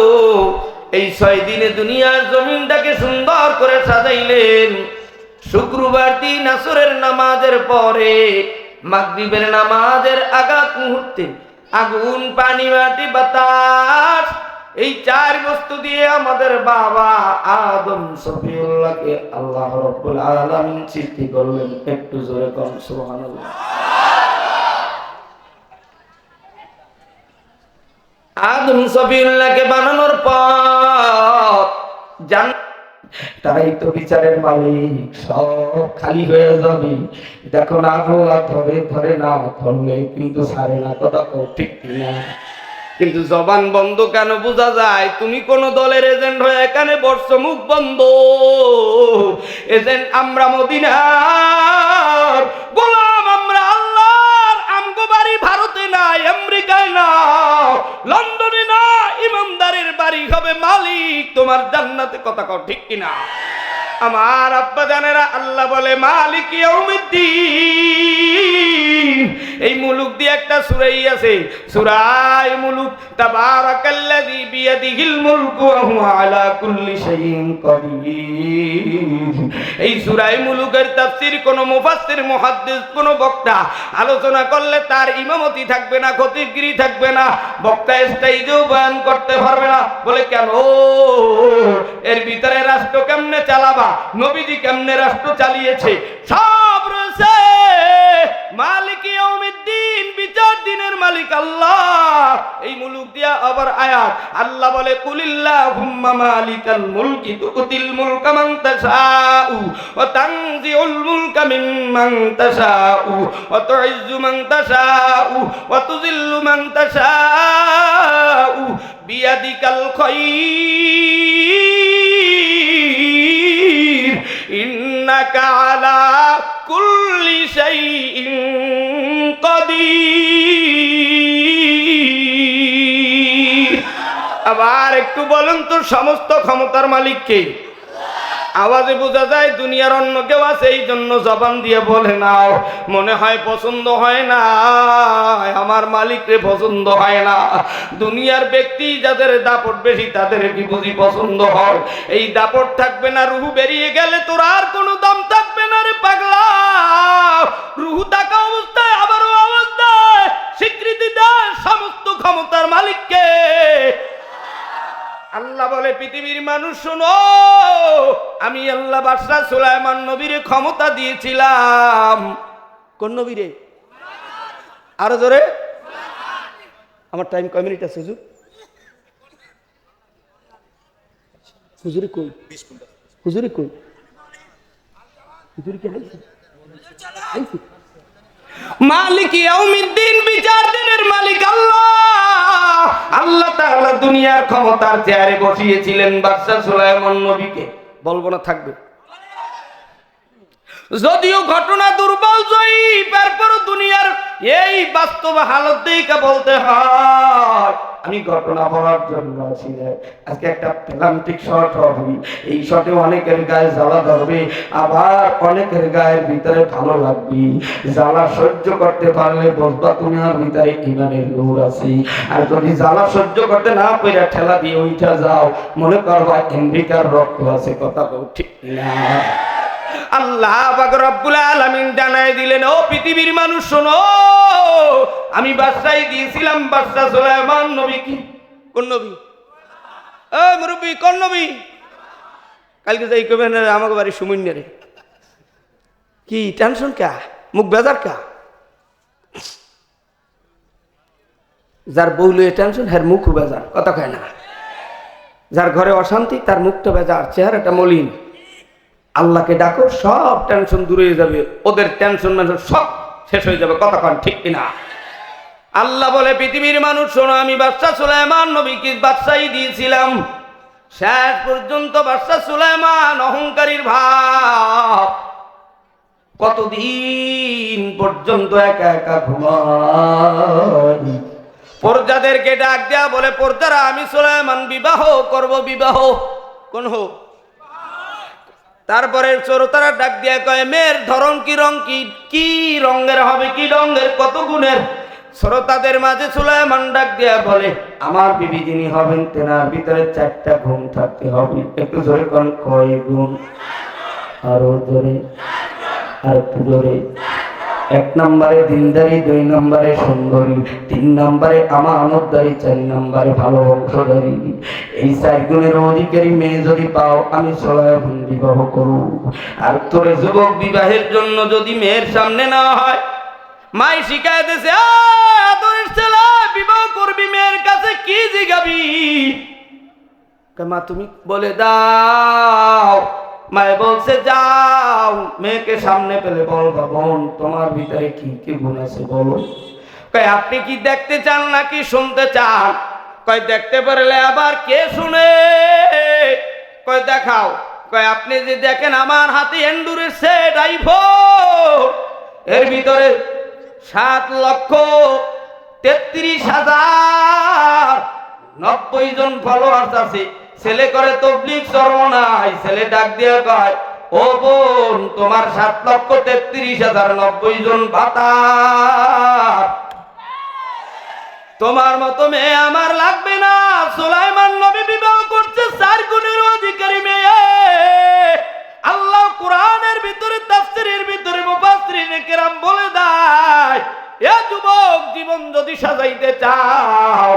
এই 6 দিনে দুনিয়ার জমিনটাকে সুন্দর করে সাজাইলেন। শুক্রবার দিন আসরের নামাজের পরে, মাগরিবের নামাজের আগাত মুহূর্তে আগুন, পানি, মাটি, বাতাস, এই 4 বস্তু দিয়ে আমাদের বাবা আদম সফিউল্লাহকে আল্লাহ রাব্বুল আলামিন সৃষ্টি করলেন। একটু জোরে কোন সুবহানাল্লাহ। আদম সফিউল্লাহকে বানানোর পর তারাই তো বিচারের মালিক, সব খালি হয়ে যাবে। দেখো না, আল্লাহ ধরে ধরে না ধরলে কিন্তু ছাড়ে না। কথা ঠিক না? কিন্তু জবান বন্ধ কেন বোঝা যায়? তুমি কোন দলের এজেন্ট হয়ে এখানে বসছো, মুখ বন্ধ। এজেন্ট আমরা মদিনার গোলাম, আমরা আল্লাহর। আমগো বাড়ি ভারতে না, আমেরিকায় না, লন্ডনে না, ইমামদারের বাড়ি হবে মালিক তোমার জান্নাতে। কথা কও ঠিক কিনা? আমার আব্বা জানেরা, আল্লাহ বলে মালিক ইয়াউমিদ্দিন। এই মুলুক দিয়ে একটা সূরাই আছে, সূরায়ে মুলুক। তাবারাকাল্লাযী বিয়াদিহিল মুলকু ওয়া হুয়া আলা কুল্লি শাইইন কাদির। এই সূরায়ে মুলুকের তাফসীর কোন মুফাসসির, মুহাদ্দিস, কোন বক্তা আলোচনা করলে তার ইমামতি থাকবে না, খতিবগিরি থাকবে না, বক্তা স্টেজেও বয়ান করতে পারবে না। বলে কেন? এর ভিতরে রাষ্ট্র কেমনে চালাবা, নবীজি কেমনে রাষ্ট্র চালিয়েছে, সব রয়েছে। মালিক ইয়াউমিদ্দিন, বিচার দিনের মালিক আল্লাহ। এই মুলুক দিয়া আবার আয়াত, আল্লাহ বলে কুলিল্লাহুম্মা মালিকাল মুলকি তুতিল মুলকা মান তাশাউ ওয়া তানজিউল মুলকা মিম্মান তাশাউ ওয়া তুইজ্জু মান তাশাউ ওয়া তুযিল্লু মান তাশাউ বিয়াদিকাল খায়র ইন্নাকা আলা কুল্লি শাইইন কাদির। আবার একটু বলুন তো, সমস্ত ক্ষমতার মালিক কে? আওয়াজে বোঝা যায় দুনিয়ার অন্য কেউ আছে, এই জন্য জবান দিয়ে বলে নাও। মনে হয় পছন্দ হয় না, আমার মালিকরে পছন্দ হয় না। দুনিয়ার ব্যক্তি যাদের দাপট বেশি তাদের কি বুঝি পছন্দ হয়? এই দাপট থাকবে না, রুহু বেরিয়ে গেলে তোর আর কোনো দাম থাকবে না রে পাগলা। রুহু থাকা অবস্থায় আবারও আওয়াজ দেয়, স্বীকৃতি দেয় সমস্ত ক্ষমতার মালিককে। আল্লাহ বলে পৃথিবীর মানুষ শোনো, আমি আল্লাহ বাদশা সুলাইমান নবীরে ক্ষমতা দিয়েছিলাম। কোন নবীরে? আরো জোরে। আমার টাইম কয় মিনিট আছে হুজুর? হুজুরে কই? হুজুরে কই? হুজুরে কি আইছে? মালিক ইয়াউমিদ্দিন, বিচার দিনের মালিক আল্লাহ। আল্লাহ তাআলা দুনিয়ার ক্ষমতার চেয়ারে বসিয়েছিলেন বাদশা সুলাইমান নবীকে। বলবো না, থাকবে। যদিও ঘটনা দুর্বল জয়ীফ, এরপরও দুনিয়ার এই বাস্তব হালত দেখে বলতে হয় আমি ঘটনা বলার জন্য আছি না। আজকে একটা প্লান্টিক শট হবে, এই শটে অনেকের গায়ে জ্বালা ধরবে, আবার অনেকের গায়ের ভিতরে ভালো লাগবে। জ্বালা সহ্য করতে পারলে বলবা তুমি আর ভিতরে ইমানের নূর আছে। আর যদি জ্বালা সহ্য করতে না পেরে ঠেলা দিয়ে উঠা যাও, মনে করবা আমেরিকার রক্ত আছে। কথা ঠিক না? আল্লাহ পাক রব্বুল আলামিন জানাই দিলেন, ও পৃথিবীর মানুষ শোনো, আমি বাদশাহী দিয়েছিলাম বাদশা সুলাইমান নবী। কি কোন নবী? মুরব্বী কোন নবী? কালকে যাই কবেন আমাকে বাড়ি সুমন্য রে, কি টেনশন কা, মুখ বেজার কা? যার বউ লয়ে টেনশন, হ্যার মুখ বেজার, কথা কয় না। যার ঘরে অশান্তি, তার মুখটা বেজার, চেহারাটা মলিন। আল্লাহকে ডাকো, সব টেনশন দূরে হয়ে যাবে, ওদের টেনশন মেনশন সব শেষ হয়ে যাবে, কথা কন ঠিক কিনা? আল্লাহ বলে, পৃথিবীর মানুষ শোনো, আমি বাদশা সুলাইমান নবীকে বাদশাহী দিয়েছিলাম। শেষ পর্যন্ত বাদশা সুলাইমান অহংকারীর ভাব, কতদিন পর্যন্ত একা একা ঘুমায়। প্রজাদেরকে ডাক দেয়া বলে, প্রজারা আমি সুলাইমান বিবাহ করব, বিবাহ কোন হোক। তারপরে শ্রোতারা ডাক দিয়া কয়, মেয়ের ধরন কি, রং কি, কি রঙের হবে, কি রঙের, কত গুণের? শ্রোতাদের মাঝে সুলাইমান ডাক দিয়া বলে, আমার বিবি যিনি হবেন তেনার ভিতরে 4টা গুণ থাকতে হবে। একটু জোরে কোন, কয় গুণ? আরো জোরে, আর একটু জোরে। 1 নম্বরে দিনদারি, 2 নম্বরে সুন্দরী, 3 নম্বরে আমানতদারি, 4 নম্বরে ভালো বংশধারী। এই 4 গুণের অধিকারী মেয়ে যদি পাও, আমি সুলাইমান বিবাহ করব। আর তোরে যুবক বিবাহের জন্য যদি মেয়ের সামনে না হয়, মাই শিখায় দিয়েছে, আদরের ছেলে বিবাহ করবি, মেয়ের কাছে কি জিগাবি? মা তুমি বলে দাও। মায়ে বলছে, যাও মেয়েকে সামনে পেলে বলবা, বোন তোমার ভিতরে কি কি গুণ আছে বলো। কয় আপনি কি দেখতে চান নাকি শুনতে চান? কয় দেখতে পারলে আবার কে শুনে? কয় দেখাও। কয় আপনি যে দেখেন আমার হাতে এন্ডুরের সেট আইফোন, এর ভিতরে 7,33,090 জন ফলোয়ার্স আছে। ছেলে করে তবলিগ চরমনাই, ছেলে ডাক দিয়ে কয়, ও বোন তোমার 7,33,090 জন বাতার, তোমার মতো মেয়ে আমার লাগবে না। সুলাইমান নবী বিবাহ করছে 4 গুণের অধিকারী মেয়ে। আল্লাহ কোরআনের ভিতরে, তাফসীরের ভিতরে মুফাসসিরিনে কেরাম বলে দেয়, এ যুবক জীবন যদি সাজাইতে চাও,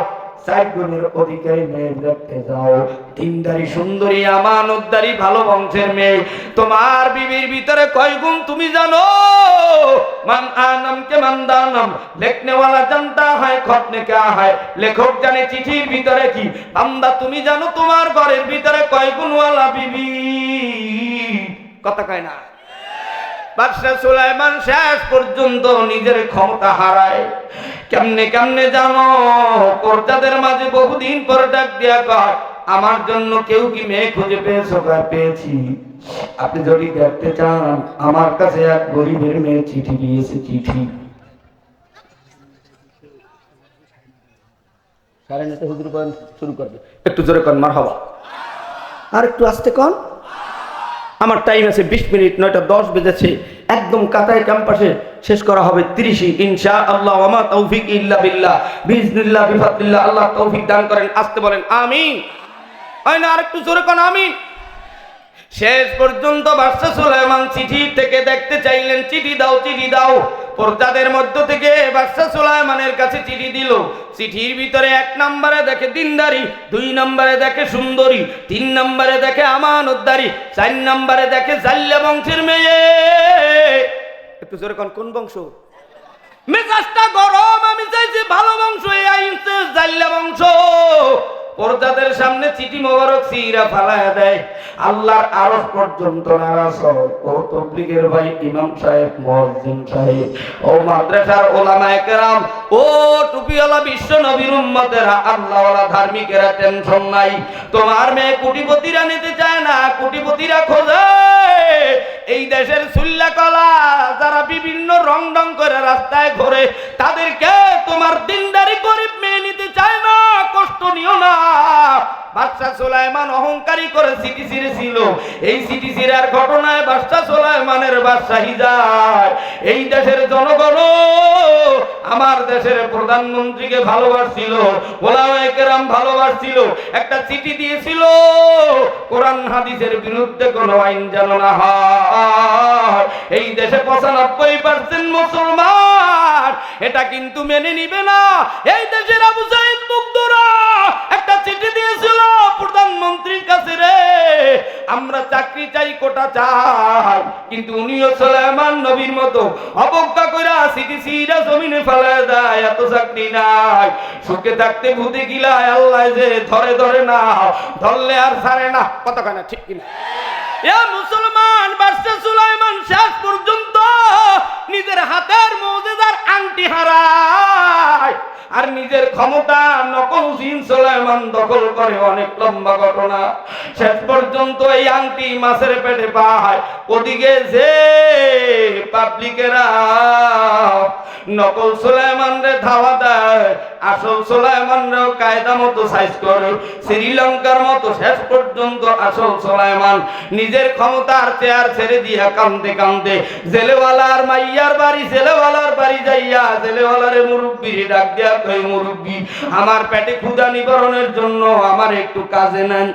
4 গুণের অধিকারী মেয়ে দেখতে যাও। দিনদারি, সুন্দরী, আমানতদারি, ভালো বংশের মেয়ে। তোমার বিবির ভিতরে কয় গুণ তুমি জানো? মান আনাম কে মান দানাম, লিখনে ওয়ালা জানতা হয় খতনে কা হয়। লেখক জানে চিঠির ভিতরে কি। বান্দা তুমি জানো তোমার ঘরের ভিতরে কয় গুণওয়ালা বিবি? কথা কয় না। বাদশা সুলাইমান শেষ পর্যন্ত নিজের ক্ষমতা হারায়। কেমনে কেমনে জানো? প্রজাদের মাঝে বহুদিন পর ডাক দিয়া কয়, আমার জন্য কেউ কি মেয়ে খুঁজে পেয়েছো? পেয়েছি। আপনি যদি দেখতে চান, আমার কাছে এক গরিবের মেয়ে চিঠি দিয়েছে, চিঠি। সাড়ে 9টা হুজুর বয়ান শুরু করবে, একটু জোরে কন মারহাবা, আর একটু আস্তে কন। আমার টাইম আছে 20 মিনিট, 9টা 10 বেজেছে। একদম কাতায় ক্যাম্পাসে শেষ করা হবে 30 ইনশাআল্লাহ। ওয়া মা তৌফিক ইল্লা বিল্লাহ, বিইজনিল্লাহ বিফাদলিল্লাহ। আল্লাহ তৌফিক দান করেন। আসতে বলেন আমিন। হয় না? আরেকটু জোরে কোন আমিন। শেষ পর্যন্ত বাদশা সুলাইমান চিঠি থেকে দেখতে চাইলেন, চিঠি দাও, চিঠি দাও। প্রজাদের মধ্য থেকে বাদশা সুলাইমানের কাছে চিঠি দিল। চিঠির ভিতরে 1 নম্বরে দেখে দিনদারি, 2 নম্বরে দেখে সুন্দরী, 3 নম্বরে দেখে আমানতদারি, 4 নম্বরে দেখে জাল্লা বংশের মেয়ে। একটু জোরে কোন, কোন বংশ? মেজাজটা গরম, আমি চাইছি ভালো বংশ, এই আইনছে জাল্লা বংশ। প্রজাদের সামনে চিঠি মোবারক সিরা ফালায়া দেয়। আল্লাহর আরশ পর্যন্ত নারাজ হয়। ও তবলিগের ভাই, ইমাম সাহেব, মুয়াজ্জিন সাহেব, ও মাদ্রাসার ওলামায়ে কেরাম, ও টুপিওয়ালা বিশ্ব নবীর উম্মতেরা, আল্লাহওয়ালা ধার্মিকেরা, টেনশন নাই। তোমার মেয়ে কোটিপতিরা নিতে চায় না, কোটিপতিরা খোঁজে। এই দেশের সুল্লা কলা যারা বিভিন্ন রং রং করে রাস্তায় ঘোরে, তাদেরকে তোমার দিনদারি গরিব মেয়ে নিতে চায় না। কষ্ট নিও না। বাদশাহ সুলাইমান অহংকারী করে চিঠি ছিঁড়েছিল। এই চিঠি ছিঁড়ার ঘটনায় বাদশাহ সুলাইমানের বাদশাহী যায়। এই দেশের জনগণ আমার দেশের প্রধানমন্ত্রীকে ভালোবাসছিল, ওলামায়ে কেরাম ভালোবাসছিল, একটা চিঠি দিয়েছিল কোরআন হাদিসের বিরুদ্ধে কোনো আইন যেন না হয়। এই দেশে 95% মুসলমান এটা কিন্তু মেনে নিবে না। এই দেশের আবু সাইদ মুগ্ধরা একটা চিঠি দিয়েছিল প্রধানমন্ত্রীর কাছে, রে আমরা চাকরি চাই, কোটা চাই, কিন্তু উনিও সুলাইমান নবীর মতো অবজ্ঞা কইরা চিঠি ছিঁড়া জমিনে ফেলায় দেয়, এত চাকরি নাই। সুখে থাকতে ভূতে গিলায় আল্লাহ যে ধরে ধরে না, ধরলে আর ছাড়ে না। কতখানা ঠিক কিনা? এ মুসলমান, বাদশা সুলাইমান শেষ পর্যন্ত নিজের হাতের মুজিজার আংটি হারায় আর নিজের ক্ষমতা নকল জিন সুলাইমান দখল করে। অনেক লম্বা ঘটনা। শেষ পর্যন্ত এই আংটি মাছের পেটে পায়। ওদিকে যে পাবলিকেরা নকল সুলাইমানরে ধাওয়া দেয়, আসল সুলাইমানরেও কায়দা মতো সাইজ করে। শ্রীলঙ্কার মতো শেষ পর্যন্ত আসল সুলাইমান নিজের ক্ষমতার চেয়ার ছেড়ে দিয়া কান্দে কান্দে জেলেওয়ালার মাইয়ার বাড়ি, জেলেওয়ালার বাড়ি যাইয়া জেলেওয়ালারে মুরব্বিরে ডাক দিয়া কই, মুরব্বি আমার পেটে ক্ষুধা নিবারণের জন্য আমার একটু কাজে নেন।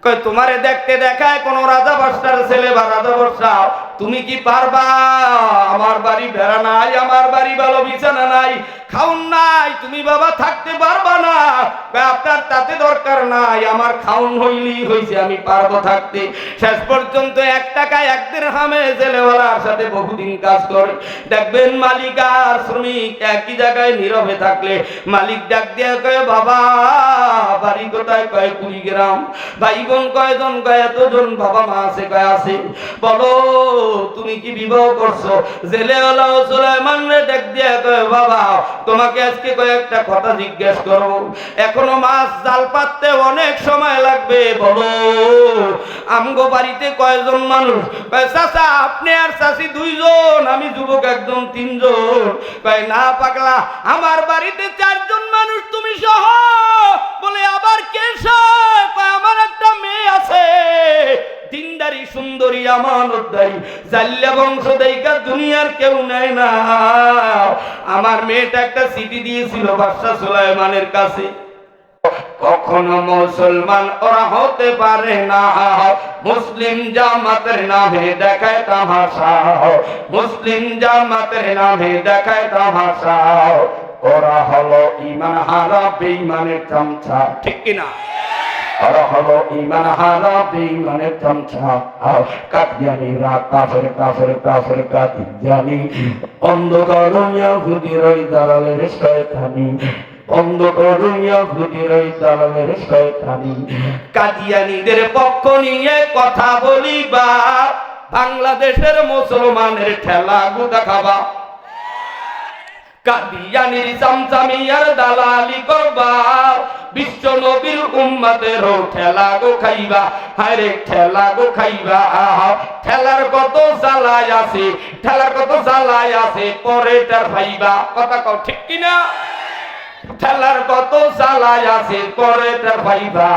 কই তোমারে দেখতে দেখায় কোন রাজা বাদশার ছেলে বা রাজা বাদশা, তুমি কি পারবা? আমার বাড়ি ভেড়া নাই, আমার বাড়ি ভালো বিছানা নাই, খাউন নাই, তুমি বাবা থাকতে পারবা না। আপনার তাতে দরকার নাই, আমার খাউন হইলেই হইছে, আমি পারবো থাকতে। শেষ পর্যন্ত 1 টাকায় 1 দিরহামে জেলেওয়ালার সাথে বহুদিন কাজ করে। দেখবেন মালিক আর শ্রমিক একই জায়গায় নীরবে থাকলে মালিক ডাক দিয়ে কয়, বাবা বাড়ি কোথায়? কয় 20 গ্রাম। ভাই বোন কয়জন? কয় এতজন। বাবা মা আছে? কয় আছে। বলো তুমি কি বিবাহ করছো? জেলেওয়ালা সুলাইমান রে ডাক দিয়ে কয়, বাবা তোমাকে আজকে কয়েকটা কথা জিজ্ঞেস করব। এখনো মাছ জাল পাততে অনেক সময় লাগবে। বলো আমগো বাড়িতে কয়জন মানুষ? কয় চাচা আপনি আর চাচি 2 জন, আমি যুবক একজন 3 জন। কয় না পাগলা, আমার বাড়িতে 4 জন মানুষ, তুমি সহ। বলে আবার কে সব? কয় আমার একটা মেয়ে আছে, দিনদারি সুন্দরী আমানতদারি, জাল্লা বংশ দেইকা দুনিয়ার কেউ নেয় না। আমার মেয়েটা একটা চিঠি দিয়েছিল বাদশা সুলাইমানের কাছে। কখনো মুসলমান ওরা হতে পারে না, মুসলিম জামাতের নামে দেখায় তামাশা, মুসলিম জামাতের নামে দেখায় তামাশা। ওরা হলো ঈমান হারা বেঈমানের চামচা, ঠিক কিনা? ওরা হলো ঈমান হারা বেঈমানের চামচা। কাদিয়ানীরা কাফের কাফের কাফের কাদিয়ানী, অন্ধকার ইহুদির ওই দালালের শয়তানি, অন্ধকার ইহুদির ওই দালালের শয়তানি। কাদিয়ানীদের পক্ষ নিয়ে কথা বলিবা, বাংলাদেশের মুসলমানের ঠেলা গুদা খাবা। কাদিয়ানীর চামচামিয়ার দালালি করবা, বিশ্ব নবীর উম্মতেরও ঠেলা গো খাইবা। হায়রে ঠেলা গো খাইবা। ঠেলার কত জ্বালাই আছে, ঠেলার কত জ্বালাই আছে, পরে তার ভাইবা। কথা কও ঠিক কিনা? ঠেলার কত জ্বালাই আছে, পরে তার ভাইবা।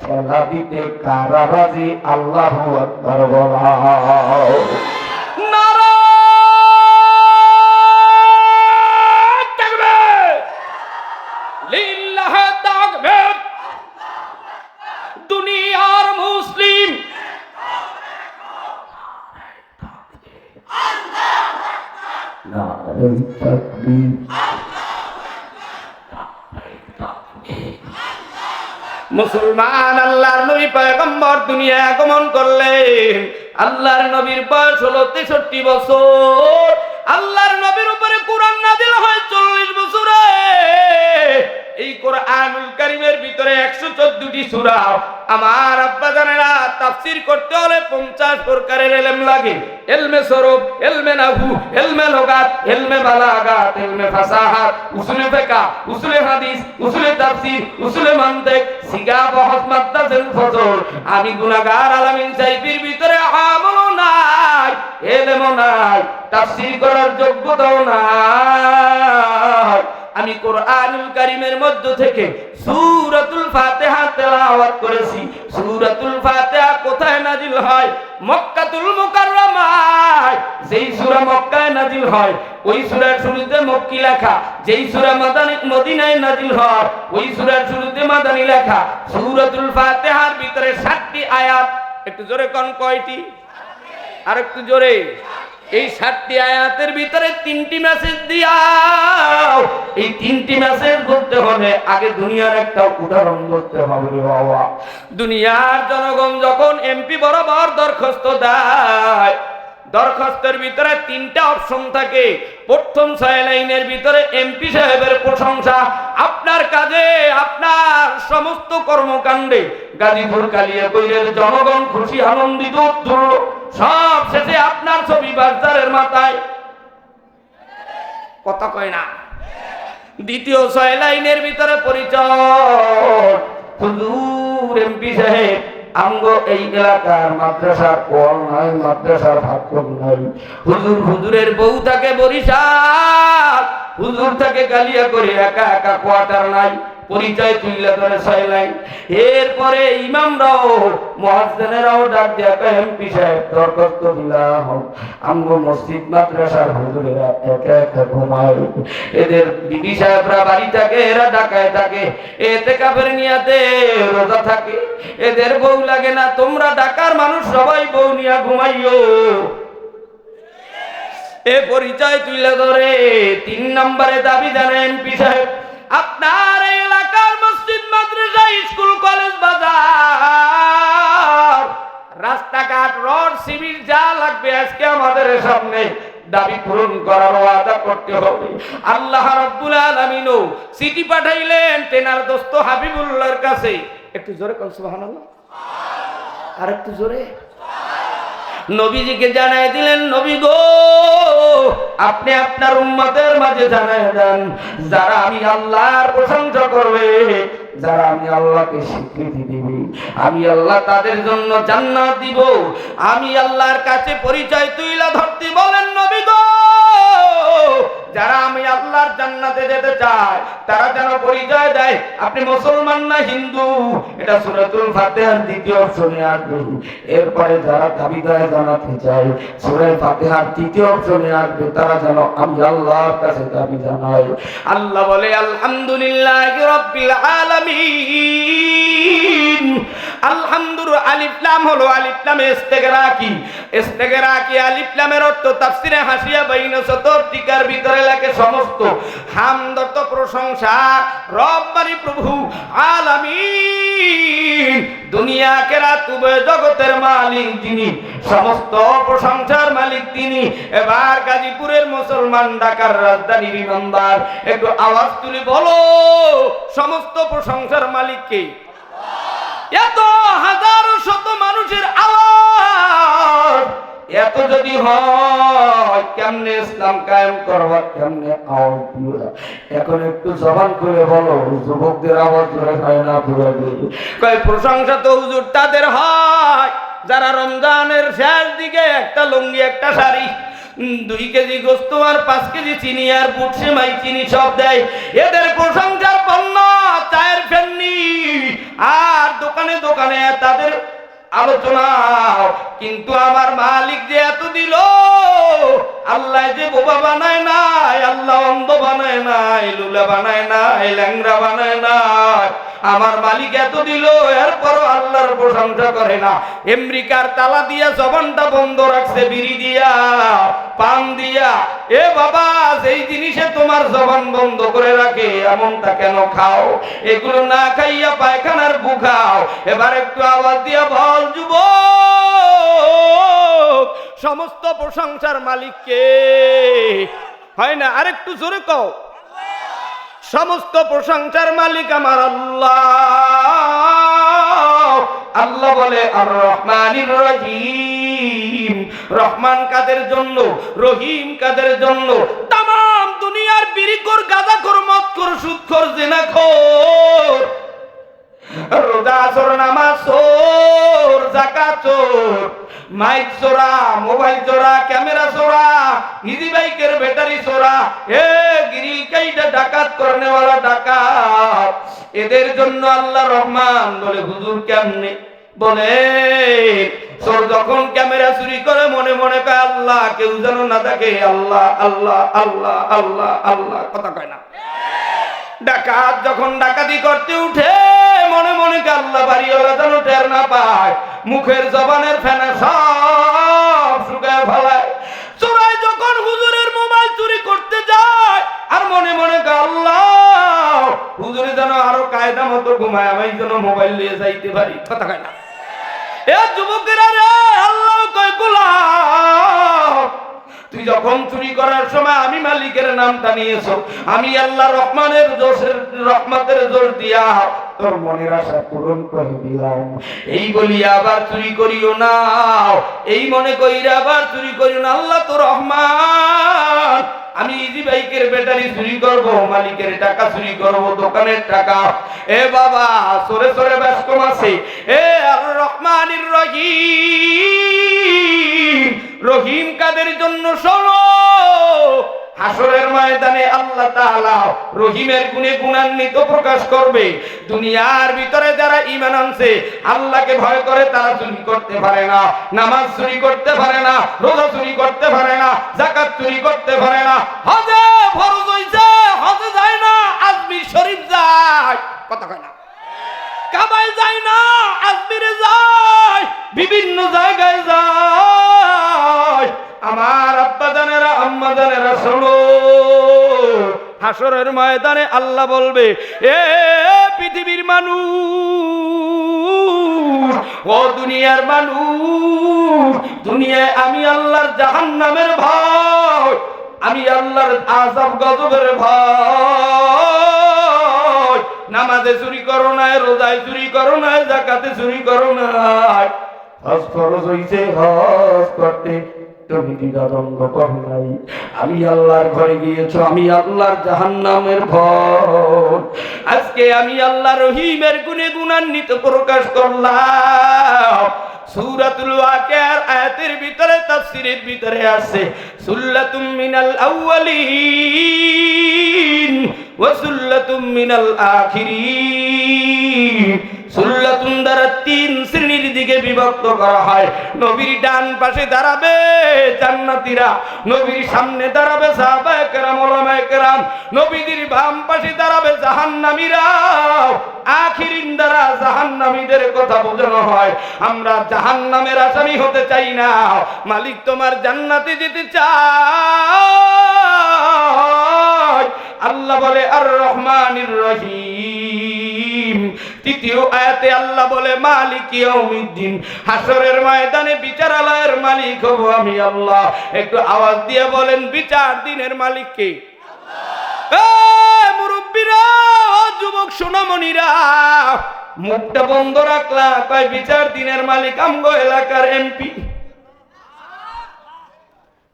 ঠেলা দিতে কারা রাজি? আল্লাহু আকবার বলা। দুনিয়ার মুসলিম মুসলমান আল্লাহর নবী পয়গম্বর দুনিয়া আগমন করলেন। আল্লাহর নবীর বয়স হলো 63 বছর। আল্লাহর নবীর উপরে কোরআন নাযিল হয় 40 বছরে। এই কোরআনুল কারীমের ভিতরে 114টি সূরা। আমার আব্বা জানেরা তাফসীর করতে হলে 50 প্রকারের ইলম লাগে। ইলমে সরফ, ইলমে নাহু, ইলমে লুগাত, ইলমে বালাগাত, ইলমে ফাসাহাত, উসুলে ফিকহ, উসুলে হাদিস, উসুলে তাফসীর, উসুলে মানতিক, সিগা বহস মাদ্দাসুল ফজল। আমি গুনাহগার আলামিন সাহেবের ভিতরে আমলও নাই, ইলমও নাই, তাফসীর করার যোগ্যতাও নাই। আর আমি কোরআনুল কারীমের মধ্য থেকে সূরাতুল ফাতিহা তেলাওয়াত করেছি। সূরাতুল ফাতিহা কোথায় নাজিল হয়? মক্কাতুল মুকাররমায়। যেই সূরা মক্কায় নাজিল হয় ওই সূরার শুরুতে মক্কি লেখা, যেই সূরা মদিনায় নাজিল হয় ওই সূরার শুরুতে মাদানী লেখা। সূরাতুল ফাতিহার ভিতরে 7টি আয়াত। একটু জোরে কোন কয়টি? আর একটু জোরে। এই 7টি আয়াতের ভিতরে 3টি মেসেজ দিয়াও। এই 3টি মেসেজ বলতে হলে আগে দুনিয়ার একটা উদাহরণ করতে হবে রে বাবা। দুনিয়ার জনগণ যখন এমপি বরাবর দরখাস্ত দেয়, দরখাস্তের ভিতরে 3টা অপশন থাকে। প্রথম 6 লাইনের ভিতরে এমপি সাহেবের প্রশংসা, আপনার কাজে, আপনার সমস্ত কর্মকাণ্ডে গাজীপুর কালিয়াকৈরের জনগণ খুশি আনন্দিত উত্তর। সব শেষে আপনার ছবি বাজারের মাথায়। কথা কয় না। দ্বিতীয় 6 লাইনের ভিতরে পরিচয়, হুজুর এমপি সাহেব আমগো এই এলাকার মাদ্রাসার কোয়াল নাই, মাদ্রাসার হাতকম নাই। হুজুর, হুজুরের বউ থাকে বরিশাল, হুজুর থাকে কালিয়াকৈরে, একা একা কোয়ার্টার নাই। পরিচয় তুইলা ধরে 6 লাইন। এরপরে ইমামরাও মুয়াজ্জিনেরাও ডাক দিয়া কয়, এমপি সাহেব দরখাস্ত দিলাম, আমগো মসজিদ মাদ্রাসার হুজুরেরা একা একা ঘুমায়, এদের বিবি সাহেবরা বাড়ি থাকে, এরা ঢাকায় থাকে, ইতিকাফের নিয়াতে রোজা থাকে, এদের বউ লাগে না, তোমরা ঢাকার মানুষ সবাই বউ নিয়া ঘুমাইও। এ পরিচয় তুইলা ধরে 3 নম্বরে দাবি জানেন এমপি সাহেব, আপনার এলাকার মসজিদ মাদ্রাসা স্কুল কলেজ বাজার রাস্তাঘাট রোড সিভিল যা লাগবে আজকে আমাদের সামনে দাবি পূরণ করার ওয়াদা করতে হবে। আল্লাহ রাব্বুল আলামিন চিঠি পাঠাইলেন তেনার দোস্ত হাবিবুল্লাহর কাছে। একটু জোরে কোন সুবহানাল্লাহ, আর একটু জোরে। নবীজিকে জানাই দিলেন, নবী গো আপনি আপনার উম্মতের মাঝে জানাই দেন, যারা আমি আল্লাহর প্রশংসা করবে, যারা আমি আল্লাহকে স্বীকৃতি দিবে, আমি আল্লাহ তাদের জন্য জান্নাত দিব। আমি আল্লাহর কাছে পরিচয় তুইলা ধরতে বলেন, নবী গো যারা আমি আল্লাহর জান্নাতে যেতে চায় তারা যেন পরিচয় দেয় আপনি মুসলমান না হিন্দু। এটা সূরাতুল ফাতিহার 2য় অপশনে আসবে। এরপরে যারা দাবিদায় জানাতে চায় সূরা ফাতিহার 3য় অপশনে আসবে, তারা যেন আমি আল্লাহর কাছে দাবি জানায়। আল্লাহ বলে, আলহামদুলিল্লাহি রাব্বিল আলামিন। আলহামদুলিল্লাহ, আলিফ লাম হলো আলিফ লামে ইস্তেগরাকি। ইস্তেগরাকি আলিফ লামের অর্থ তাফসিরে হাসিয়া বাইনা সতর টিকার ভিতরে লাগে সমস্ত হামদ তো প্রশংসা রব্বানি প্রভু আলামিন, দুনিয়া আখিরাত উভয় জগতের মালিক যিনি, সমস্ত প্রশংসার মালিক তিনি। এবার গাজীপুরের মুসলমান, ঢাকার রাজধানীর ইমানদার একটু আওয়াজ তুলে বলো, সমস্ত প্রশংসার মালিক কে? এত হাজার শত মানুষের আওয়াজ এত যদি হয় কেমনে ইসলাম কায়েম করবা, কেমনে আওয়াজ দিবা? এখন একটু জবান করে বলো, যুবকদের আওয়াজ ধরে হয় না পুরো কয় প্রশংসা তো হুজুর তাদের হয় যারা রমজানের শেষ দিকে একটা লুঙ্গি একটা শাড়ি 2 কেজি গোস্ত আর 5 কেজি চিনি আর বুট সেমাই চিনি সব দেয়, এদের প্রশংসার পণ্য চায়ের ফেননি আর দোকানে দোকানে তাদের আলোচনা। কিন্তু আমার মালিক যে এত দিল, আল্লাহ যে বোবা বানায় নাই, আল্লাহ অন্ধ বানায় নাই, লুলা বানায় নাই, ল্যাংরা বানায় নাই, আমার মালিক এত দিল এরপরও আল্লাহর প্রশংসা করে না। আমেরিকার তালা দিয়া জবানটা বন্ধ রাখছে, বিড়ি দিয়া পান দিয়া। এ বাবা, যেই জিনিসে তোমার জবান বন্ধ করে রাখে এমনটা কেন খাও? এগুলো না খাইয়া পায়খানার বুখাও। এবার একটু আওয়াজ দিয়া বল যুবক, সমস্ত প্রশংসার মালিক কে? হয় না? আরেকটু জোরে কও, সমস্ত প্রশংসার মালিক আমার আল্লাহ। আল্লাহ বলে আর রহমানির রহিম। রহমান কাদের জন্য, রহিম কাদের জন্য? তাম দুনিয়ার বিড়িখোর, গাঁজাখোর, মদখোর, সুদখোর, জিনাখোর রোজা চোর, নামাজ চোর, যাকাত চোর, মাইক চোরা, মোবাইল চোরা, ক্যামেরা চোরা, ইজি বাইকের ব্যাটারি চোরা, গ্রিল কাইটা ডাকাত করনেওয়ালা ডাকাত, এদের জন্য আল্লাহ রহমান বলে হুজুর কেমনে? বলে চোর যখন ক্যামেরা চুরি করে মনে মনে কয় আল্লাহ, কেউ যেন না দেখে, আল্লাহ আল্লাহ আল্লাহ আল্লাহ আল্লাহ, কথা কয় না? ডাকাত যখন ডাকাতি করতে উঠে মনে মনে কয় আল্লাহ বাড়িওয়ালা যেন টের না পায়, মুখের জবানের ফেনা সব শুকায় ফেলায়। চোরাই যখন হুজুরের মোবাইল চুরি করতে যায় আর মনে মনে কয় আল্লাহ, হুজুরে যেন আরো কায়দা মতো ঘুমায়, আমি যেন মোবাইল নিয়ে যাইতে পারি, কথা কয় না? এ যুবকেরা রে, আল্লাহ কয় গোলাম, তুই যখন চুরি করার সময় আমি মালিকের নামটা নিয়েছ, আমি আল্লাহ রহমানের জোশের রহমতের জোর দিয়া তোর মনের আশা পূরণ করে দিলাম। এই বলি আবার চুরি করিও না, এই মনে কইরা আবার চুরি করিও না। আল্লাহ তো রহমান, আমি ইজি বাইকের ব্যাটারি চুরি করব, মালিকের টাকা চুরি করব, দোকানের টাকা। এ বাবা, সরে সরে ব্যস্ত আছে। এ আর রহমানির রহিম, রহিম কাদের জন্য? শোনো, হাসরের ময়দানে আল্লাহ তাআলা রহিমের গুণে গুণান্বিত প্রকাশ করবে। দুনিয়ার ভিতরে যারা ঈমান আনছে, আল্লাহকে ভয় করে, তারা চুরি করতে পারে না, নামাজ চুরি করতে পারে না, রোজা চুরি করতে পারে না, যাকাত চুরি করতে পারে না, হজে ফরজ হইছে হজে যায় না, আজমির শরীফ যায়, কথা কয় না? কাবায় যায় না, আজমিরে যায়, বিভিন্ন জায়গায় যায়। আমার আব্বা জানেরা, আম্মা জানেরা, শোনো, হাসরের ময়দানে আল্লাহ বলবে, এ পৃথিবীর মানুষ, ও দুনিয়ার মানুষ, দুনিয়ায় আমি আল্লাহর জাহান্নামের ভয়, আমি আল্লাহর আযাব গজবের ভয়, নামাজে চুরি করো না, রোজায় চুরি করো না, যাকাতে চুরি করো না, হজ ফরজ হইছে হজ করতে তুমি দ্বিধাদ্বন্দ্ব করো নাই, আমি আল্লাহর ঘরে গিয়েছো, আমি আল্লাহর জাহান্নামের ভয়। আজকে আমি আল্লাহ রহিমের গুণে গুণান্বিত প্রকাশ করলাম। সূরাতুল ওয়াকিয়ার আয়াতের ভিতরে, তাফসীরের ভিতরে আছে, সুল্লাতুম মিনাল আউয়ালিন ওয়া সুল্লাতুম মিনাল আখিরিন। সুল্লাতুন দ্বারা 3 শ্রেণীর দিকে বিভক্ত করা হয়। নবীর ডান পাশে দাঁড়াবে জান্নাতীরা, নবীর সামনে দাঁড়াবে সাহাবায়ে কেরাম, উলামায়ে কেরাম, নবীর বাম পাশে দাঁড়াবে জাহান্নামীরা। আখিরিন দ্বারা জাহান্নামীদের কথা বোঝানো হয়। আমরা জাহান্নামের আসামি হতে চাই না, মালিক তোমার জান্নাতে যেতে চায়। আল্লাহ বলে আর রহমানির রহিম। তৃতীয় আয়াতে আল্লাহ বলে মালিক ইয়াউমিদ্দিন, হাসরের ময়দানে বিচারালয়ের মালিক হব আমি আল্লাহ। একটু আওয়াজ দিয়ে বলেন, বিচার দিনের মালিক কে? মুরব্বীরা, যুবক সোনামণিরা, মুখটা বন্ধ রাখলা, কয় বিচার দিনের মালিক আমগো এলাকার এমপি।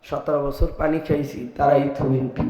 17 বছর পানি খাইছি, তারাই তো এমপি।